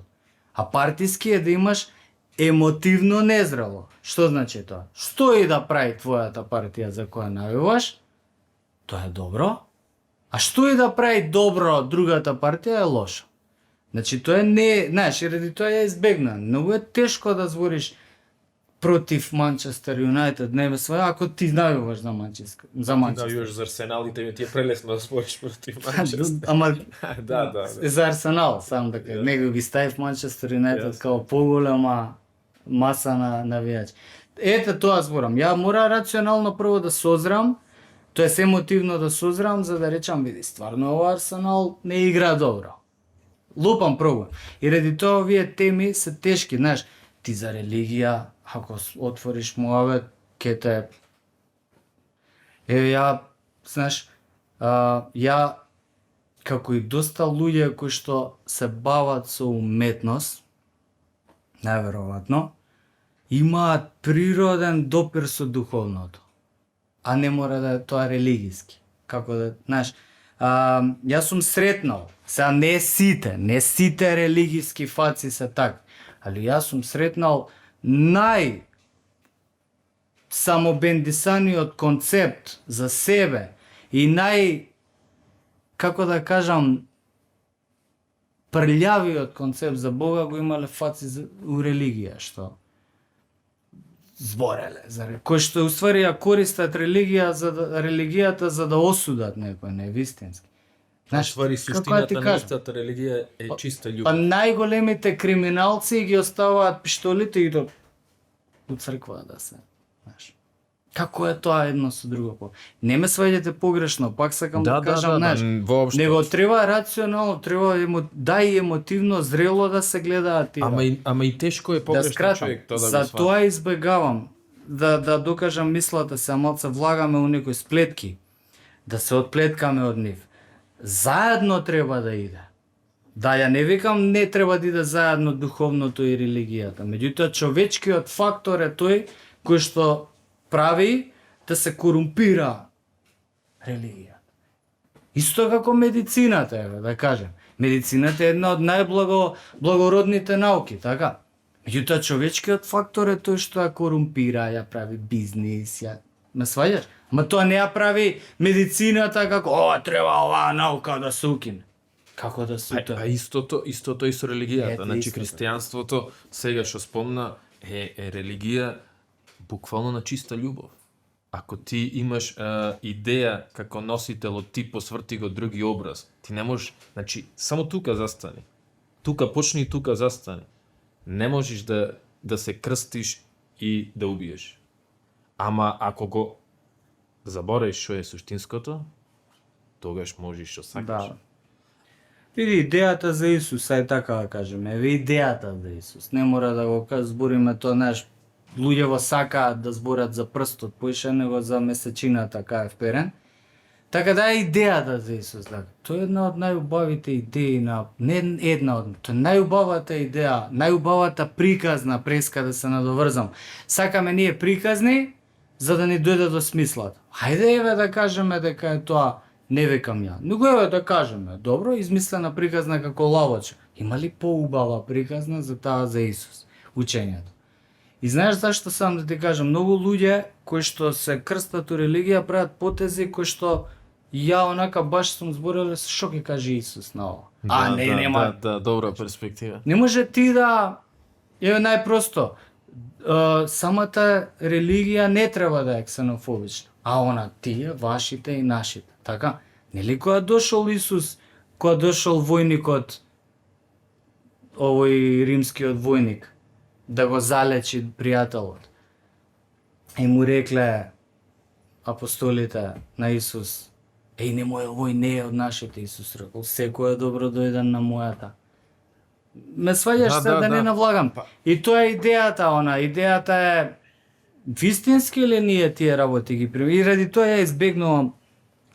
А партиски е да имаш емотивно незрело. Што значи тоа? Што и да прави твојата партија за која навиваш, тоа е добро. А што и да прави добро другата партија е лошо. Значи тоа не, знаеш, ради тоа ја избегна. Многу е тешко да збориш против Манчестер Юнајтед, не своја, ако ти навиваш за Манчестер. За Ти Манчестер. навиваш за Арсенал и тебе ти е прелесно да спориш против Манчестер. Ама Да. за Арсенал, сам да кажа. Него ги ставив Манчестер Юнајтед Јасно. као поголема маса на навијачи. Ете тоа зборам. Ја мора рационално прво да созрам, тоа е емотивно да созрам, за да речам, види, стварно ова Арсенал не игра добро. Лупам прво. И ради тоа овие теми се тешки, знаеш, ти за религија, ако отвориш муавет, ке те... ја, знаеш, ја, како и доста луѓе кои што се бават со уметност, најверојатно, имаат природен допир со духовното. А не мора да е тоа религиски. Како да, знаеш, јас сум сретнал, сега не сите религиски фаци се така, али јас сум сретнал самобендисаниот концепт за себе и како да кажам, прљавиот концепт за Бога го имале фаци у религија, што збореле, кои што уствари ја користат религијата за да осудат некој, не вистински. Знаеш, ствари како суштината ти на кажам? истата религија е чиста Па љубов. најголемите криминалци ги оставаат пиштолите и до у црква да се, знаеш. Како е тоа едно со друго? Не ме сваѓате погрешно, пак сакам да кажам, знаеш. воопшто. Него треба рационално, треба и емотивно, зрело да се гледаат тие. Ама и тешко е Да погрешно скратам, човек тоа да за го свати. тоа избегавам да докажам мислата се, малце влагаме у некои сплетки, да се отплеткаме од нив. Заедно треба да иде. Да, ја не викам не треба да иде заедно духовното и религијата. Меѓутоа човечкиот фактор е тој кој што прави да се корумпира религијата. Исто како медицината, еве, да кажем. Медицината е една од најблагородните науки, така? Меѓутоа човечкиот фактор е тој што ја корумпира, ја прави бизнис, ме сваѓаш? Ма тоа не ја прави медицината како, треба оваа наука да се укине. Како да се А истото и со религијата. Ете, Значи истото. христијанството, сега што спомна, е религија буквално на чиста љубов. Ако ти имаш идеја како носител, ти посврти го други образ, ти не можеш, значи само тука застани. Тука почни и тука застани. Не можеш да се крстиш и да убиеш. Ама ако го заборавиш што е суштинското, тогаш можеш што сакаш. Да. Види, идејата за Исус, ај така да кажеме, еве идејата за Исус. Не мора да го збориме тоа, знаеш, луѓето сакаат да зборат за прстот поише него за месечината кај е вперен. Така да е идејата за Исус, да. Тоа е една од најубавите идеи на не една од, тоа е најубавата идеја, најубавата приказна преска да се надоврзам. Сакаме ние приказни за да ни дојде до смислата. Хајде еве да кажеме дека е тоа, не викам ја. Него еве да кажеме, добро, измислена приказна како лавоче. Има ли поубава приказна за таа за Исус, учењето? И знаеш зашто сам да ти кажам, многу луѓе кои што се крстат у религија прават потези кои што ја онака баш сум зборел што ќе каже Исус на ова. Нема. Да, добра перспектива. Не може ти да еве најпросто самата религија не треба да е ксенофобична, а она тие вашите и нашите, така? Нели кога дошол Исус, кога дошол војникот, овој римскиот војник, да го залечи пријателот. И му рекле апостолите на Исус, немој, овој не е од нашите. Исус рекол, секој е добро дојден на мојата. Ме сваѓаш се да не навлагам. И тоа е идејата, идејата е вистински ли ние тие работи ги примам? И ради тоа ја избегнувам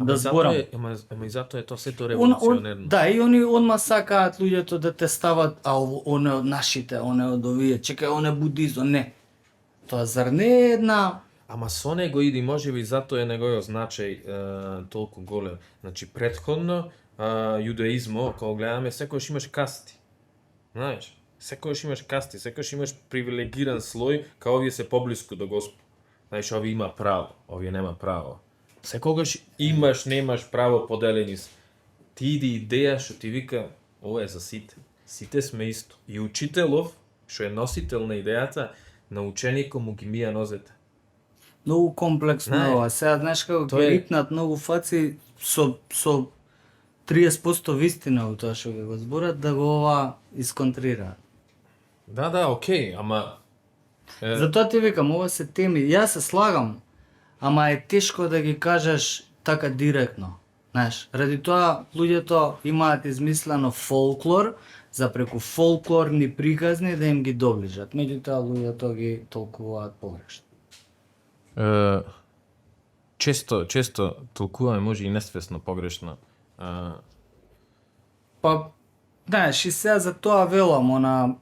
да зборам. Ама и затоа е тоа сето револуционерно. Да, и они одма сакаат луѓето да те стават, оне од нашите, оне од овие, чекај, оне будизо, не. Тоа зар не е една... Ама со него иди, можеби затоа е неговиот значај толку голем. Значи, претходно, јудаизмо, кога гледаме, секојаш имаш касти. Знаеш, секојаш имаш касти, секојаш имаш привилегиран слој, као овие се поблиску до Господ. Знаеш, овие има право, овие нема право. Секогаш имаш, немаш право, поделени се. Ти иди идеја што ти вика, ова е за сите. Сите сме исто. И учителов, што е носител на идејата, на ученикот му ги мија нозете. Многу комплексно е ова. Сега, знаеш како ги рипнат многу фаци со 30% вистина у тоа што ги го зборат, да го ова исконтрираат. Да, окей, ама... Затоа ти викам, ова се теми, јас се слагам, ама е тешко да ги кажеш така директно. Знаеш, ради тоа луѓето имаат измислено фолклор, за преку фолклорни приказни да им ги доближат. Меѓутоа луѓето ги толкуваат погрешно. Често толкуваме, може и несвесно погрешно. Па, знаеш, и сега за тоа велам,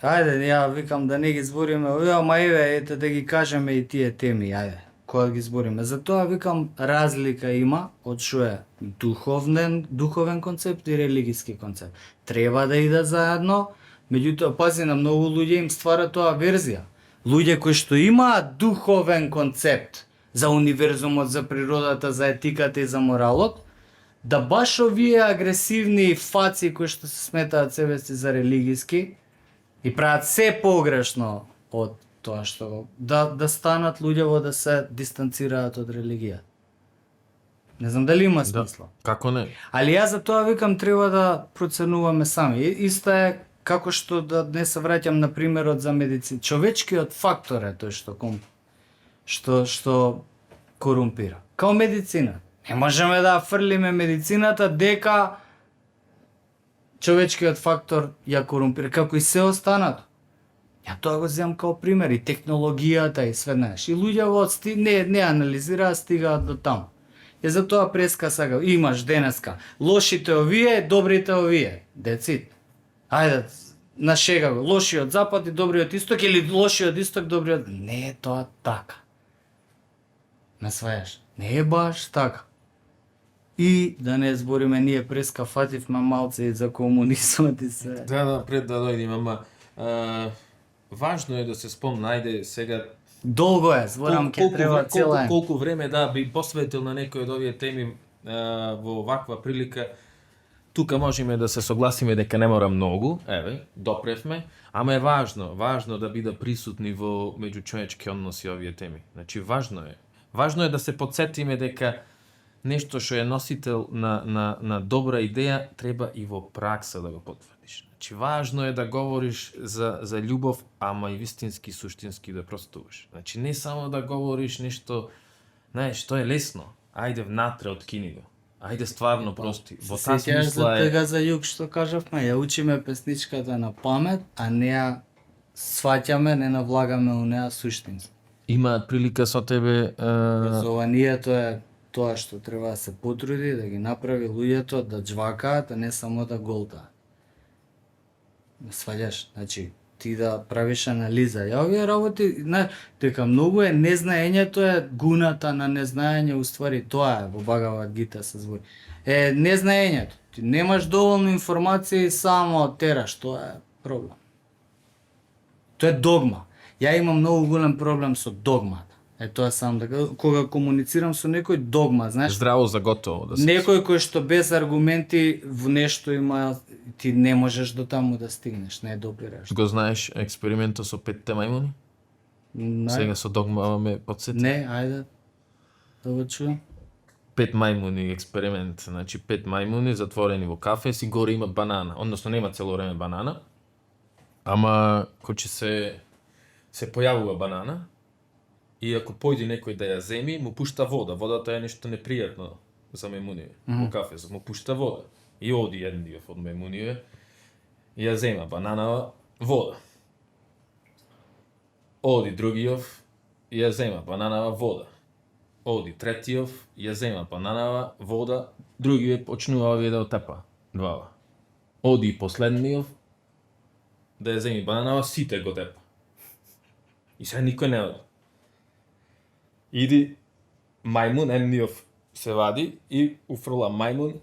ајде, ја викам да не ги збориме, ама ете да ги кажеме и тие теми, ајде, кога ги збориме. Затоа викам, разлика има од што е духовен концепт и религиски концепт. Треба да идат заедно, меѓутоа, пази, на многу луѓе им ствара тоа верзија. Луѓе кои што имаат духовен концепт за универзумот, за природата, за етиката и за моралот, да баш овие агресивни фаци кои што се сметаат себе си за религиски и прават се погрешно од тоа што да станат луѓево да се дистанцираат од религија. Не знам дали има смисла. Како не? Али јас за тоа викам треба да проценуваме сами. Исто е како што да не се враќам на примерот за медицина. Човечкиот фактор е тој што корумпира. Као медицина. Не можеме да фрлиме медицината дека човечкиот фактор ја корумпира, како и се останато. Ја тоа го земам као пример, и технологијата и све, знаеш. И луѓето не анализираат, стигаат до таму. И затоа преска сага, имаш денеска лошите овие, добрите овие. Децит. Ајде, на шега го, лошиот запад и добриот исток, или лошиот исток, добриот... Не е тоа така. Ме свајаш? Не е баш така. И да не збориме, ние преска фативме малце и за комунизмот и се. Да, пред да дојдем, ама важно е да се спомна, ајде сега... Долго е, зборам, ке треба цела е. Колку време да би посветил на некој од овие теми во оваква прилика, тука можеме да се согласиме дека не мора многу, допревме, ама е важно да биде присутни во меѓучовечки односи овие теми. Значи, важно е да се подсетиме дека нешто што е носител на добра идеја, треба и во пракса да го потврдиш. Значи, важно е да говориш за љубов, ама и вистински, суштински да простуваш. Значи, не само да говориш нешто, знаеш, тоа е лесно. Ајде внатре откини го. Ајде стварно прости. Во таа смисла е... Сега за југ што кажавме, ја учиме песничката на памет, а не ја сваќаме, не навлагаме у неа суштински. Имаат прилика со тебе... Образованието е тоа што треба да се потруди, да ги направи луѓето да џвакаат, а не само да голтаат. Сваѓаш, значи, ти да правиш анализа. Ја овие работи, дека многу е незнаењето е гуната на незнаење, уствари тоа е во Багавад Гита се збори. Незнаењето. Ти немаш доволно информација и само тераш, тоа е проблем. Тоа е догма. Ја имам многу голем проблем со догмата. Тоа сам дека кога комуницирам со некој догма, знаеш? Здраво за готово да се. Некој кој што без аргументи во нешто има, ти не можеш до таму да стигнеш, не допираш. Го знаеш експериментот со 5 мајмуни? Сега со догма ме подсети. Не, ајде да го чујам. 5 мајмуни експеримент, значи 5 мајмуни затворени во кафе, си горе има банана, односно нема цело време банана, ама кој ќе се појавува банана и ако појде некој да ја земи, му пушта вода. Водата е нешто непријатно за мајмуниве. Во кафе му пушта вода. И оди еден диов од мајмуниве и ја зема бананава вода. Оди другиов и ја зема бананава вода. Оди третиов и ја зема бананава вода, другиот почнува овие да отепа, двава. Оди последниот да ја земи бананава, сите го тепа. И сега никој не оди. Иди мајмун, едниот се вади и уфрла мајмун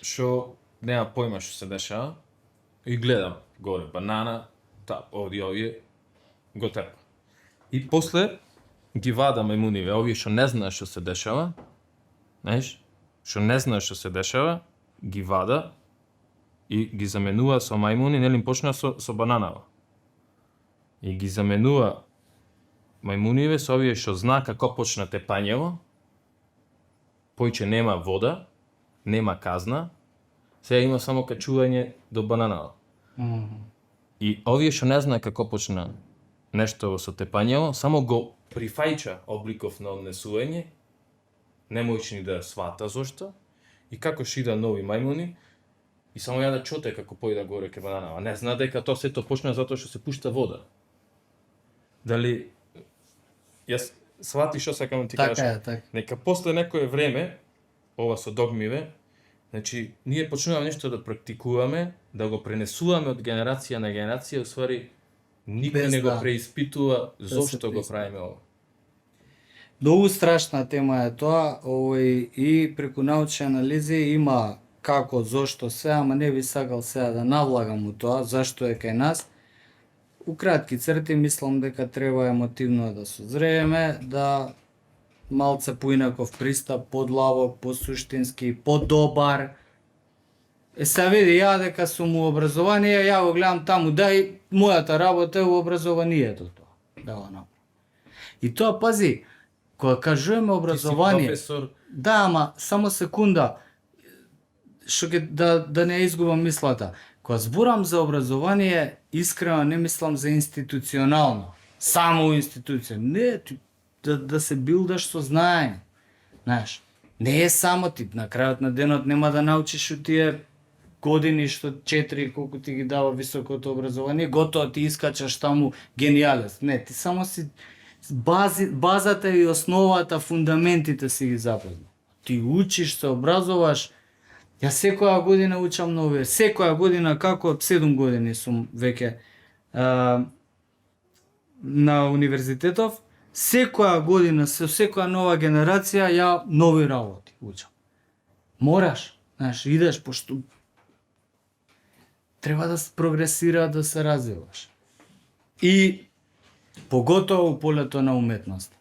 што нема појма што се дешава и гледам горе банана, тап, оди овие го тепа. И после ги вада мајмуниве, овие што не знаат што се дешава, знаеш, што не знаат што се дешава, ги вада и ги заменува со мајмуни, нели им почна со бананава. И ги заменува мајмуниве со овие што знаа како почна тепањево, појче нема вода, нема казна, сега има само качување до бананава. И овие што не знаа како почна нешто со тепањево, само го прифајча обликов на однесување, не можеш ни да свата зошто, и како шида нови мајмуни, и само ја да чоте како појда горе ке бананава. Не знае дека тоа сето почна затоа што се пушта вода. Дали јас свати што сакам да ти кажам? Така е, така. Нека после некое време, ова со догмиве, значи ние почнуваме нешто да практикуваме, да го пренесуваме од генерација на генерација, уствари никој Без не го да. преиспитува се зошто го преиспитува. правиме ова. Многу страшна тема е тоа, и преку научни анализи има како, зошто, се, ама не би сакал сега да навлагам у тоа, зашто е кај нас. У кратки црти мислам дека треба емотивно да созрееме, да малце поинаков пристап, подлабок, посуштински, подобар. Се види, ја дека сум у образование, ја го гледам таму, дај мојата работа е у образованието тоа, да го направам. И тоа, пази, кога кажуваме образование, Професор, да, ама само секунда, што ќе да не ја изгубам мислата. Кога зборам за образование, искрено не мислам за институционално, само институција. Не, да се билдаш со знаење. Знаеш, не е само ти, на крајот на денот нема да научиш у тие години што 4 колку ти ги дава високото образование, готово ти искачаш таму гениалец. Не, ти само си базата и основата, фундаментите си ги запозна. Ти учиш, се образуваш. Јас секоја година учам нови, секоја година, како 7 години сум веќе на универзитетов, секоја година, со секоја нова генерација, ја нови работи учам. Мораш, знаеш, идеш, пошто треба да се прогресира, да се развиваш. И поготово у полето на уметност.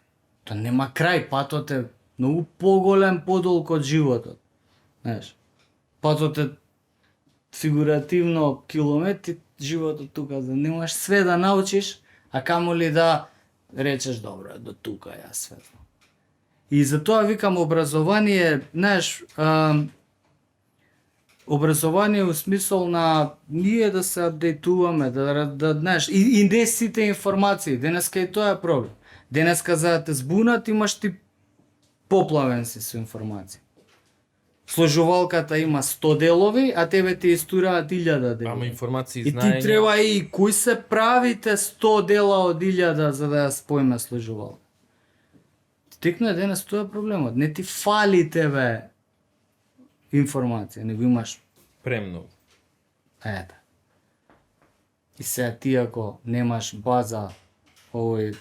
Тоа нема крај, патот е многу поголем подолг од животот. Знаеш, патот е фигуративно километри, животот тука, да немаш све да научиш, а камоли да речеш, добро, до тука ја све знам. И затоа викам образование, знаеш, образование у смисол на ние да се апдейтуваме, да знаеш, и не сите информации, денеска и тоа е проблем. Денеска за да те збунат имаш ти поплавен си со информации. Сложувалката има 100 делови, а тебе ти истураат 1000 делови. ама информации И знаење. ти треба и кои се правите 100 дела од 1000 за да ја спојме сложувалка. Текно денес тоа е проблемот. Не ти фали тебе информација, него имаш Премногу. ета. И сега ти ако немаш база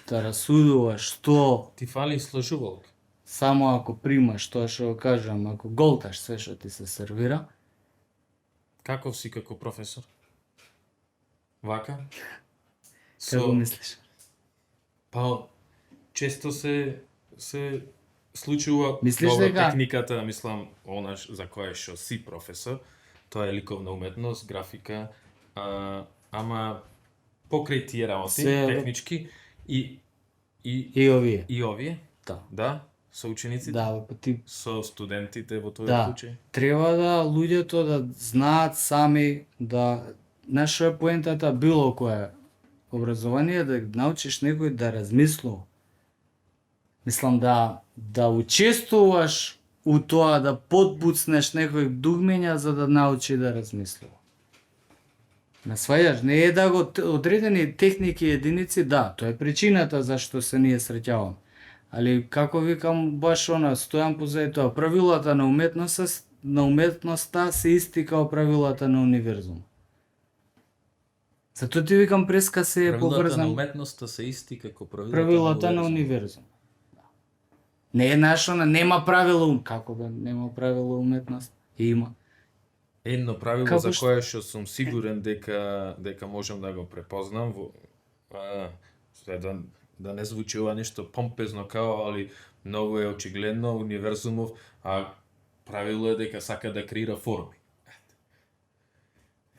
да расудуваш што, Ти фали сложувалка. само ако примаш тоа што го кажам, ако голташ се што ти се сервира, Каков си како професор? Вака? како мислиш? Па, често се случува Мислиш добро, дека- техниката, мислам, онаш за која што си професор, тоа е ликовна уметност, графика, ама покрај тие работи, Се- технички, и И овие. овие, Да. да, Со учениците? Да, ти Со студентите во тој Да. случај? треба да луѓето да знаат сами да нашо е поентата било кое образование да научиш некој да размислува. Мислам да учествуваш у тоа да подбуцнеш некој дугмења за да научи да размислува. Ме сваѓаш, не е да го одредени техники и единици, да, тоа е причината зашто се ние среќаваме. Али како викам баш стојам позади тоа, правилата на уметноста се исти као правилата на универзум. Затоа ти викам преска се е Правилата на поврзан уметноста се исти како правилата на универзум. Не е нашо, нема правило, како бе, нема правило уметност? Има. Едно правило Како за што- кое што сум сигурен дека можам да го препознам да не звучи ова нешто помпезно као, али многу е очигледно универзумов, а правило е дека сака да креира форми.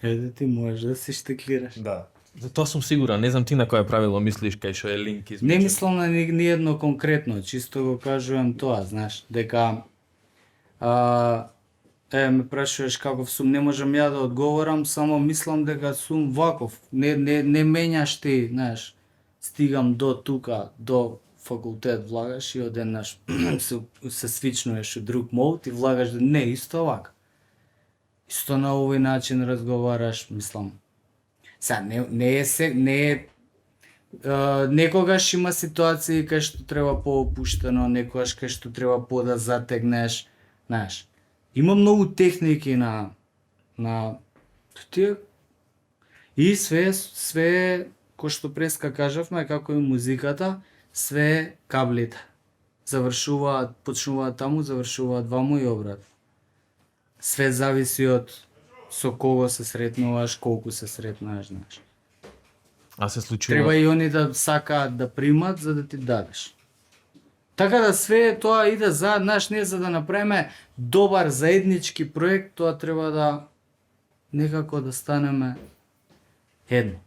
Еде ти можеш да се штеклираш. Да. За тоа сум сигурен, не знам ти на кое правило мислиш кај што е линк измеѓу. Не мислам на ни едно конкретно, чисто го кажувам тоа, знаеш, дека ме прашуваш каков сум, не можам ја да одговорам, само мислам дека сум ваков. Не менјаш ти, знаеш, стигам до тука, до факултет влагаш и одеднаш се свичнуваш у друг мод и влагаш не исто вака. Исто на овој начин разговараш, мислам. Некогаш има ситуации кај што треба поопуштено, некогаш кај што треба да затегнеш, знаеш. Има многу техники на тие и све кој што преска кажавме, како и музиката, све каблите. Почнуваат таму, завршуваат ваму и обратно. Све зависи од со кого се сретнуваш, колку се сретнуваш, знаеш. А се случува... Треба и они да сакаат да примат за да ти дадеш. Така да све тоа иде знаеш, не за да направиме добар заеднички проект, тоа треба да некако да станеме едно.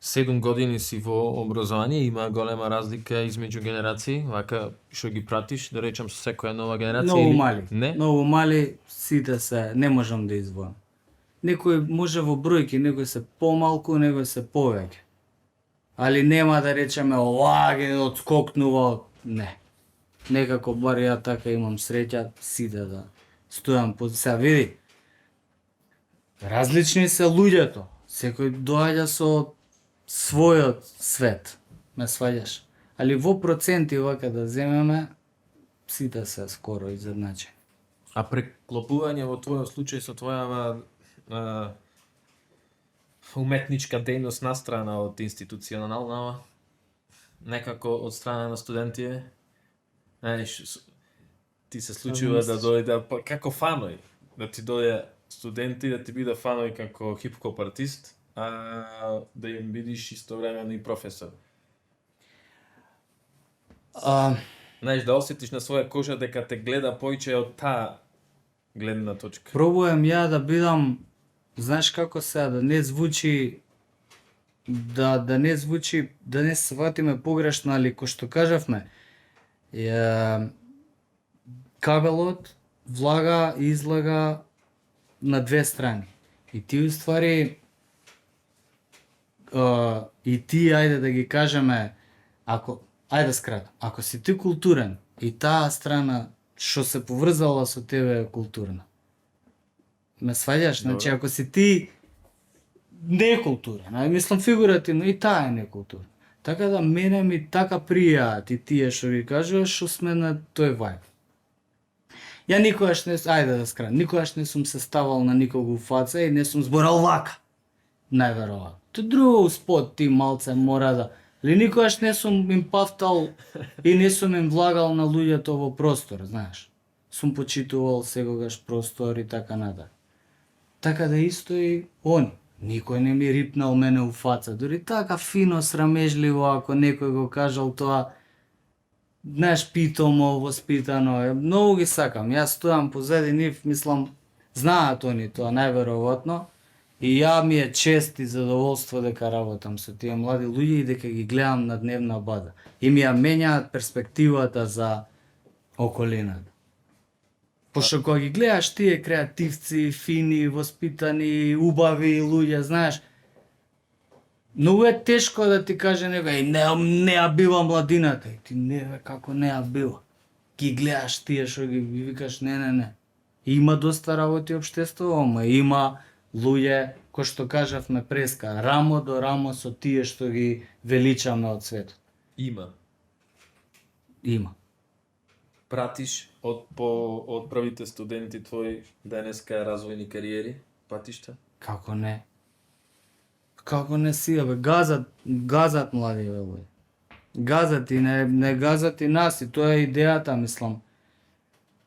7 години си во образование, има голема разлика измеѓу генерации, вака што ги пратиш, да речам со секоја нова генерација Многу или мали. не? Многу мали сите се, не можам да издвојам. Некој може во бројки, некој се помалку, некој се повеќе. Али нема да речеме ова ги одскокнува, не. Некако бар ја така имам среќа сите да стојам под сега види. Различни се луѓето. Секој доаѓа со својот свет. Ме сваѓаш. Али во проценти вака да земеме сите се скоро изедначени. А преклопување во твојот случај со твојава уметничка дејност настрана од институционална, некако од страна на студентите, знаеш, ти се случува да дојде како фаној, да ти дојде студенти да ти биде фаној како хип-хоп артист, а да им бидиш истовремено и професор. Знаеш, да осетиш на своја кожа дека те гледа поиќе од таа гледна точка. Пробувам ја да бидам, знаеш како сега, да не звучи да не се сватиме погрешно, али кој што кажавме, кабелот влага и излага на две страни. И ти уствари и ти, ајде да ги кажеме, ајде скратам, ако си ти културен и таа страна што се поврзала со тебе е културна. Ме сваѓаш, значи ако си ти некултурен, мислам фигуративно и таа е некултурна. Така да мене ми така пријаат и тие што ви кажуваш што сме на тој вајб. Ја никогаш никогаш не сум се ставал на никого у фаца и не сум зборал вака. Најверојатно. Тоа друго спот ти малце мора да... Ли никогаш не сум им пафтал и не сум им влагал на луѓето во простор, знаеш. Сум почитувал секогаш простор и така натаму. Така да исто и они. Никој не ми рипнал мене у фаца. Дори така фино, срамежливо, ако некој го кажал тоа, знаеш, питомо, воспитано, многу ги сакам. Јас стојам позади нив, мислам, знаат они тоа, најверојатно. И ја ми е чест и задоволство дека работам со тие млади луѓе и дека ги гледам на дневна база. И ми ја менјаат перспективата за околината. Пошто кога ги гледаш тие креативци, фини, воспитани, убави луѓе, знаеш, многу е тешко да ти каже него, не ја бива младината. И ти не бе, како не ја бива. Ги гледаш тие што ги викаш не. Има доста работи општество, ама има луѓе кои што кажавме преска, рамо до рамо со тие што ги величаме од светот. Има. Има. Пратиш од првите студенти твои денеска развојни кариери, патишта? Како не? Како не си, бе, газат млади бе, луѓе. Газат и не газат и нас, и тоа е идејата, мислам.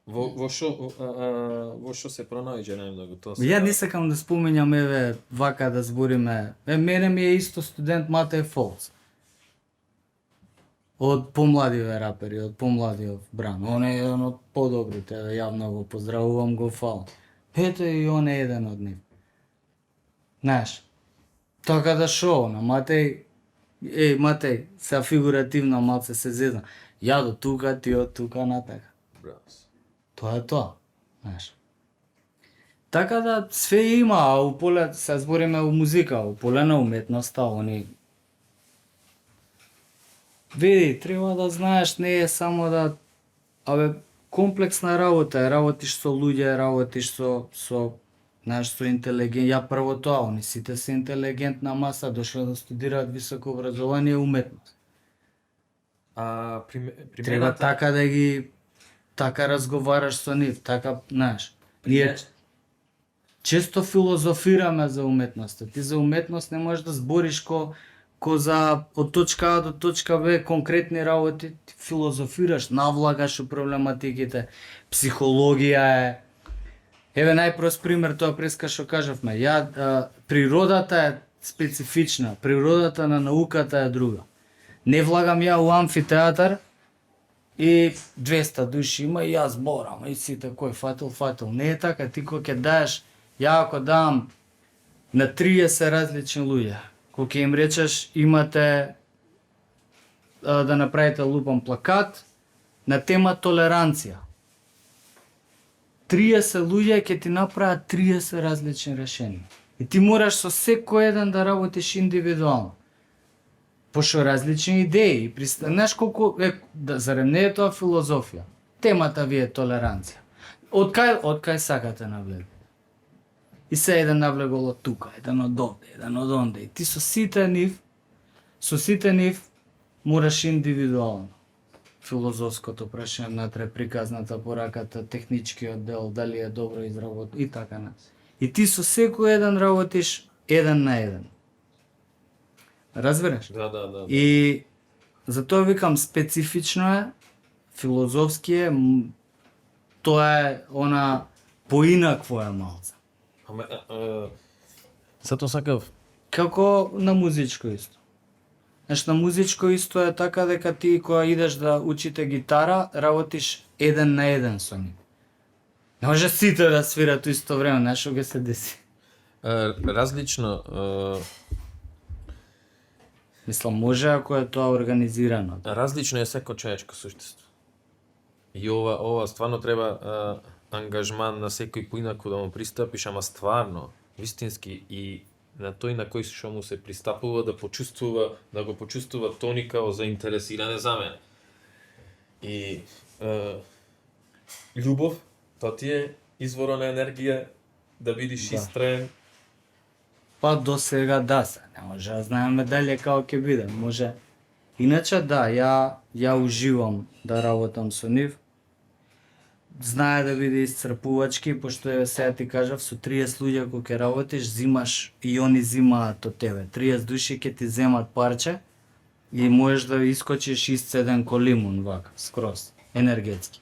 Во што се пронаоѓа најмногу тоа? Ја не сакам да спомењам, еве, вака да збориме. Мене ми е исто студент Матеј Фолц. Од помладиве рапери, од помладиот Бран. Он е еден од подобрите, јавно го поздравувам, го фалам. Ето и он е еден од нив. Знаеш, така да шо, на Матеј, Матеј, са фигуративно малце се зезна. Ја до тука, ти од тука натака. Тоа е тоа, знаеш. Така да све има, а у поле, се збориме у музика, у поле на уметноста, они... Види, треба да знаеш, не е само да... комплексна работа, работиш со луѓе, работиш со знаеш, со интелигент. Ја прво тоа, они сите се интелигентна маса, дошла да студираат високо образование и уметност. Треба така да ги така разговараш со нив, така, знаеш. Ние често филозофираме за уметноста. Ти за уметност не можеш да збориш ко за од точка А до точка Б конкретни работи, ти филозофираш, навлагаш у проблематиките. Психологија е. Еве најпрост пример тоа преска што кажавме. Природата е специфична, природата на науката е друга. Не влагам ја у амфитеатар и 200 души има и јас зборам и сите кој фатил. Не е така, ти кој ќе даеш, ја ако дам на 30 различни луѓе, кој ќе им речеш имате да направите лупан плакат на тема толеранција. 30 луѓе ќе ти направат 30 различни решенија. И ти мораш со секој еден да работиш индивидуално. Пошто различни идеи, знаеш колку зарем не е тоа филозофија. Темата ви е толеранција. Од кај сакате навлегу? И се еден навлегол од тука, еден од овде, еден од онде. И ти со сите нив мораш индивидуално. Филозофското прашање натре, приказната пораката, техничкиот дел, дали е добро изработено и така на. И ти со секој еден работиш еден на еден. Разбираш? Да. И затоа викам специфично е, филозофски е, тоа е она поинакво е малце. Затоа сакав. Како на музичко исто. Знаеш, на музичко исто е така дека ти кога идеш да учите гитара, работиш еден на еден со нив. Не може сите да свират исто време, знаеш што ќе се деси. Различно Мислам, може ако е тоа организирано. различно е секој човечко суштество. И ова стварно треба ангажман на секој поинаку да му пристапиш, ама стварно, вистински и на тој на кој што му се пристапува да го почувствува тоникао заинтересиране за мене. И љубов, тоа ти е извора на енергија да бидиш истраен. Па до сега да се, не може да знаеме дали како ќе биде, може. Иначе да, ја уживам да работам со нив. Знае да биде исцрпувачки, пошто е сега ти кажав, со 30 луѓе кога ќе работиш, зимаш и они зимаат од тебе. 30 души ќе ти земат парче и можеш да искочиш исцеден ко лимун, вака, скроз, енергетски.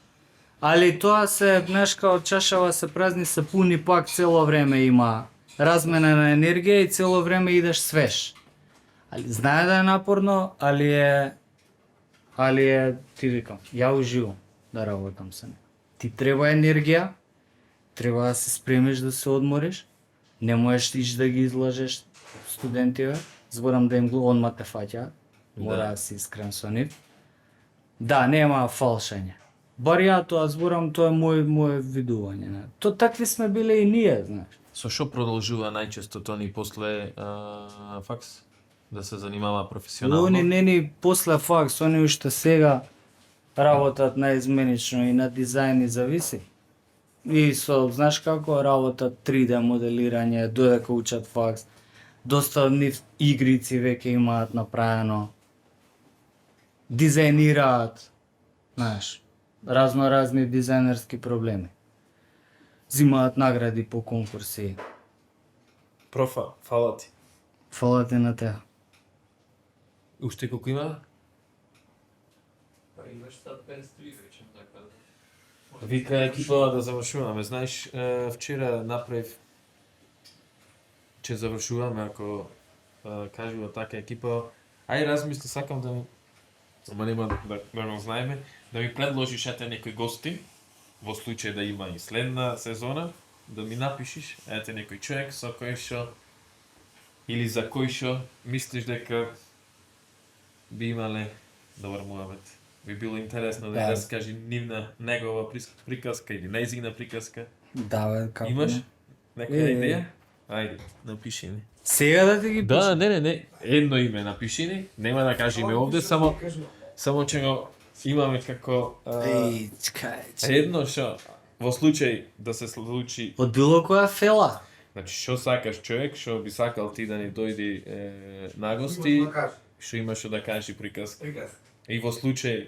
Али тоа се, знаеш, као чашава се празни, се пуни пак цело време има размена на енергија и цело време идеш свеж. Али знае да е напорно, али е, ти викам, ја уживам да работам со него. Ти треба енергија, треба да се спремиш да се одмориш, не можеш иш да ги излажеш студентиве, зборам да им одма те фаќаат, мора да си искрен со нив. Да, нема фалшење. Бар ја тоа зборам, тоа е моje видување, не. То такви сме биле и ние, знаеш. Со што продолжува најчесто Тони после факс? Да се занимава професионално? Они не ни после факс, они уште сега работат наизменично и на дизајн и зависи. И со, знаеш како, работат 3D моделирање, додека учат факс. Доста од нив игрици веќе имаат направено. Дизајнираат, знаеш, разни дизајнерски проблеми. Зимаат награди по конкурси. Профа, фала ти. Фала ти на теа. Уште колку има? Па имаш стат 53 вече, така да. Вика екипа да завршуваме. Знаеш, вчера направив че завршуваме, ако кажува така екипа, ај размисли, сакам да ми, ама нема да го знаеме, да ми предложиш ете некој гости, во случај да има и следна сезона, да ми напишиш, ете некој човек со кој што, или за кој што мислиш дека би имале добар муабет. Би било интересно да Да. раскажи негова приказка или нејзина приказка. Да, бе, како Имаш не? некоја идеја? Ајде, напиши ни. Сега да ти ги Да, не. Едно име напиши ни. Нема да кажи име овде, само ќе го имаме како Еј, чекај. едно што во случај да се случи, Од било која фела. значи што сакаш човек, што би сакал ти да ни дојди на гости, што имаш да кажи приказка. И во случај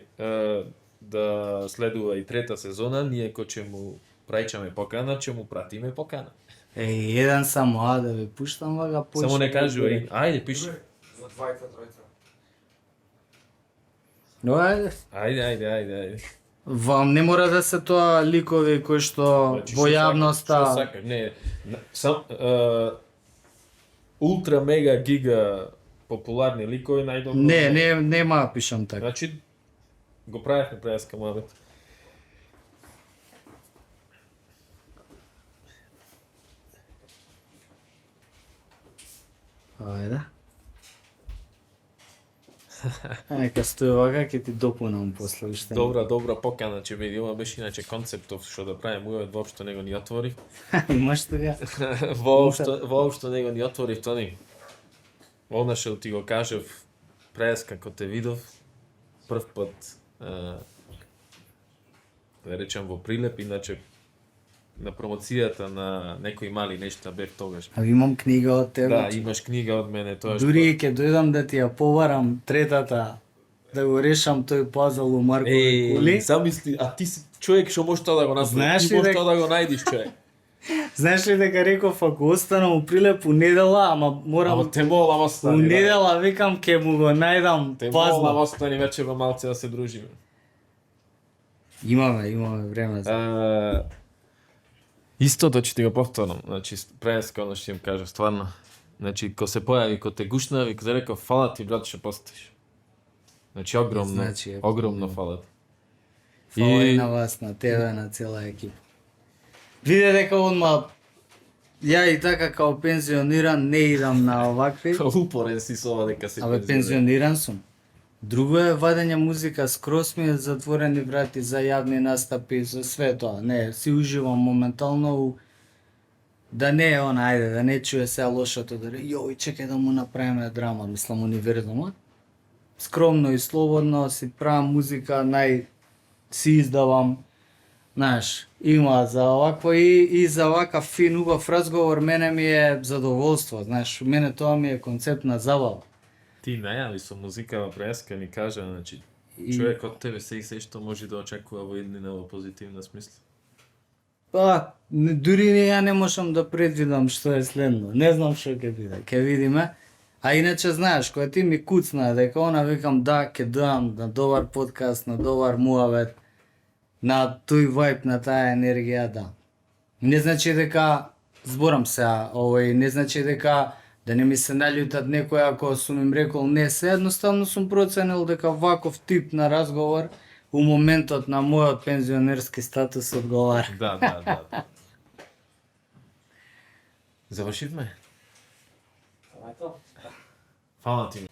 да следува и трета сезона, ние кој ќе му праќаме покана, ќе му пратиме покана. Еј, еден само, да ве пуштам вага почне. Само не кажувај, ајде пиши. За двајца, тројца. Но ајде. Ајде. Вам не мора да се тоа ликови кои што Значи, во што јавноста. сакаш? Не, сам ултра мега гига популарни ликови најдобро. Нема да пишам така. Значи го правевме преска муабет. Ајде. Нека стои вака, ќе ти допунам после уште. Добра покана ќе биде. Ова беше иначе концептов што да правиме муабет, воопшто него ни отворив. Имаш тога? Воопшто него ни отворив, Тони. Однашел ти го кажав прес како те видов прв пат да речем во Прилеп, иначе на промоцијата на некои мали нешта бев тогаш. А имам книга од тебе. Да, имаш книга од мене, тоа Дури ќе дојдам да ти ја побарам третата, да го решам тој пазал у Маркови кули. замисли, а ти си човек што може тоа да го направи. Знаеш Ти ли можеш дека- тоа да го најдиш, човек. Знаеш ли дека реков ако останам у Прилеп у недела, ама морам Ама те молам у остани. да. недела викам ќе му го најдам Те молам пазла. остани вечер малце да се дружиме. Имаме време за. Истото ќе ти го повторам, значи преска оно што им кажа стварно. Значи ко се појави ко те гушна, ви ко реков фала ти брат што постоиш. Значи Значи, огромно фала ти. Фала и на вас, на тебе, на цела екипа. Виде дека одма ја и така као пензиониран не идам на овакви. Упорен си со ова дека се Абе, пензиониран сум. Друго е вадење музика, скрос ми е затворени врати за јавни настапи, за све тоа. Не, си уживам моментално у... Да не е она, ајде, да не чуе се лошото, да јој, чекај да му направиме драма, мислам, универзумот. Скромно и слободно си правам музика, си издавам. Знаеш, има за овакво и за вакав фин убав разговор, мене ми е задоволство, знаеш, мене тоа ми е концепт на забава. Ти најави со музика во преска ми кажа, значи И- човек од тебе се што може да очекува во еднина во позитивна смисла. Па, дури ни ја не можам да предвидам што е следно. Не знам што ќе биде. Ќе видиме. А иначе знаеш, кога ти ми куцна дека она викам да, ќе дам на добар подкаст, на добар муавет, на тој вајб, на таа енергија, да. Не значи дека зборам се, не значи дека да не ми се наљутат некој ако сум им рекол не се, едноставно сум проценил дека ваков тип на разговор у моментот на мојот пензионерски статус одговара. Да. Завршивме? Ама е тоа. Фала ти.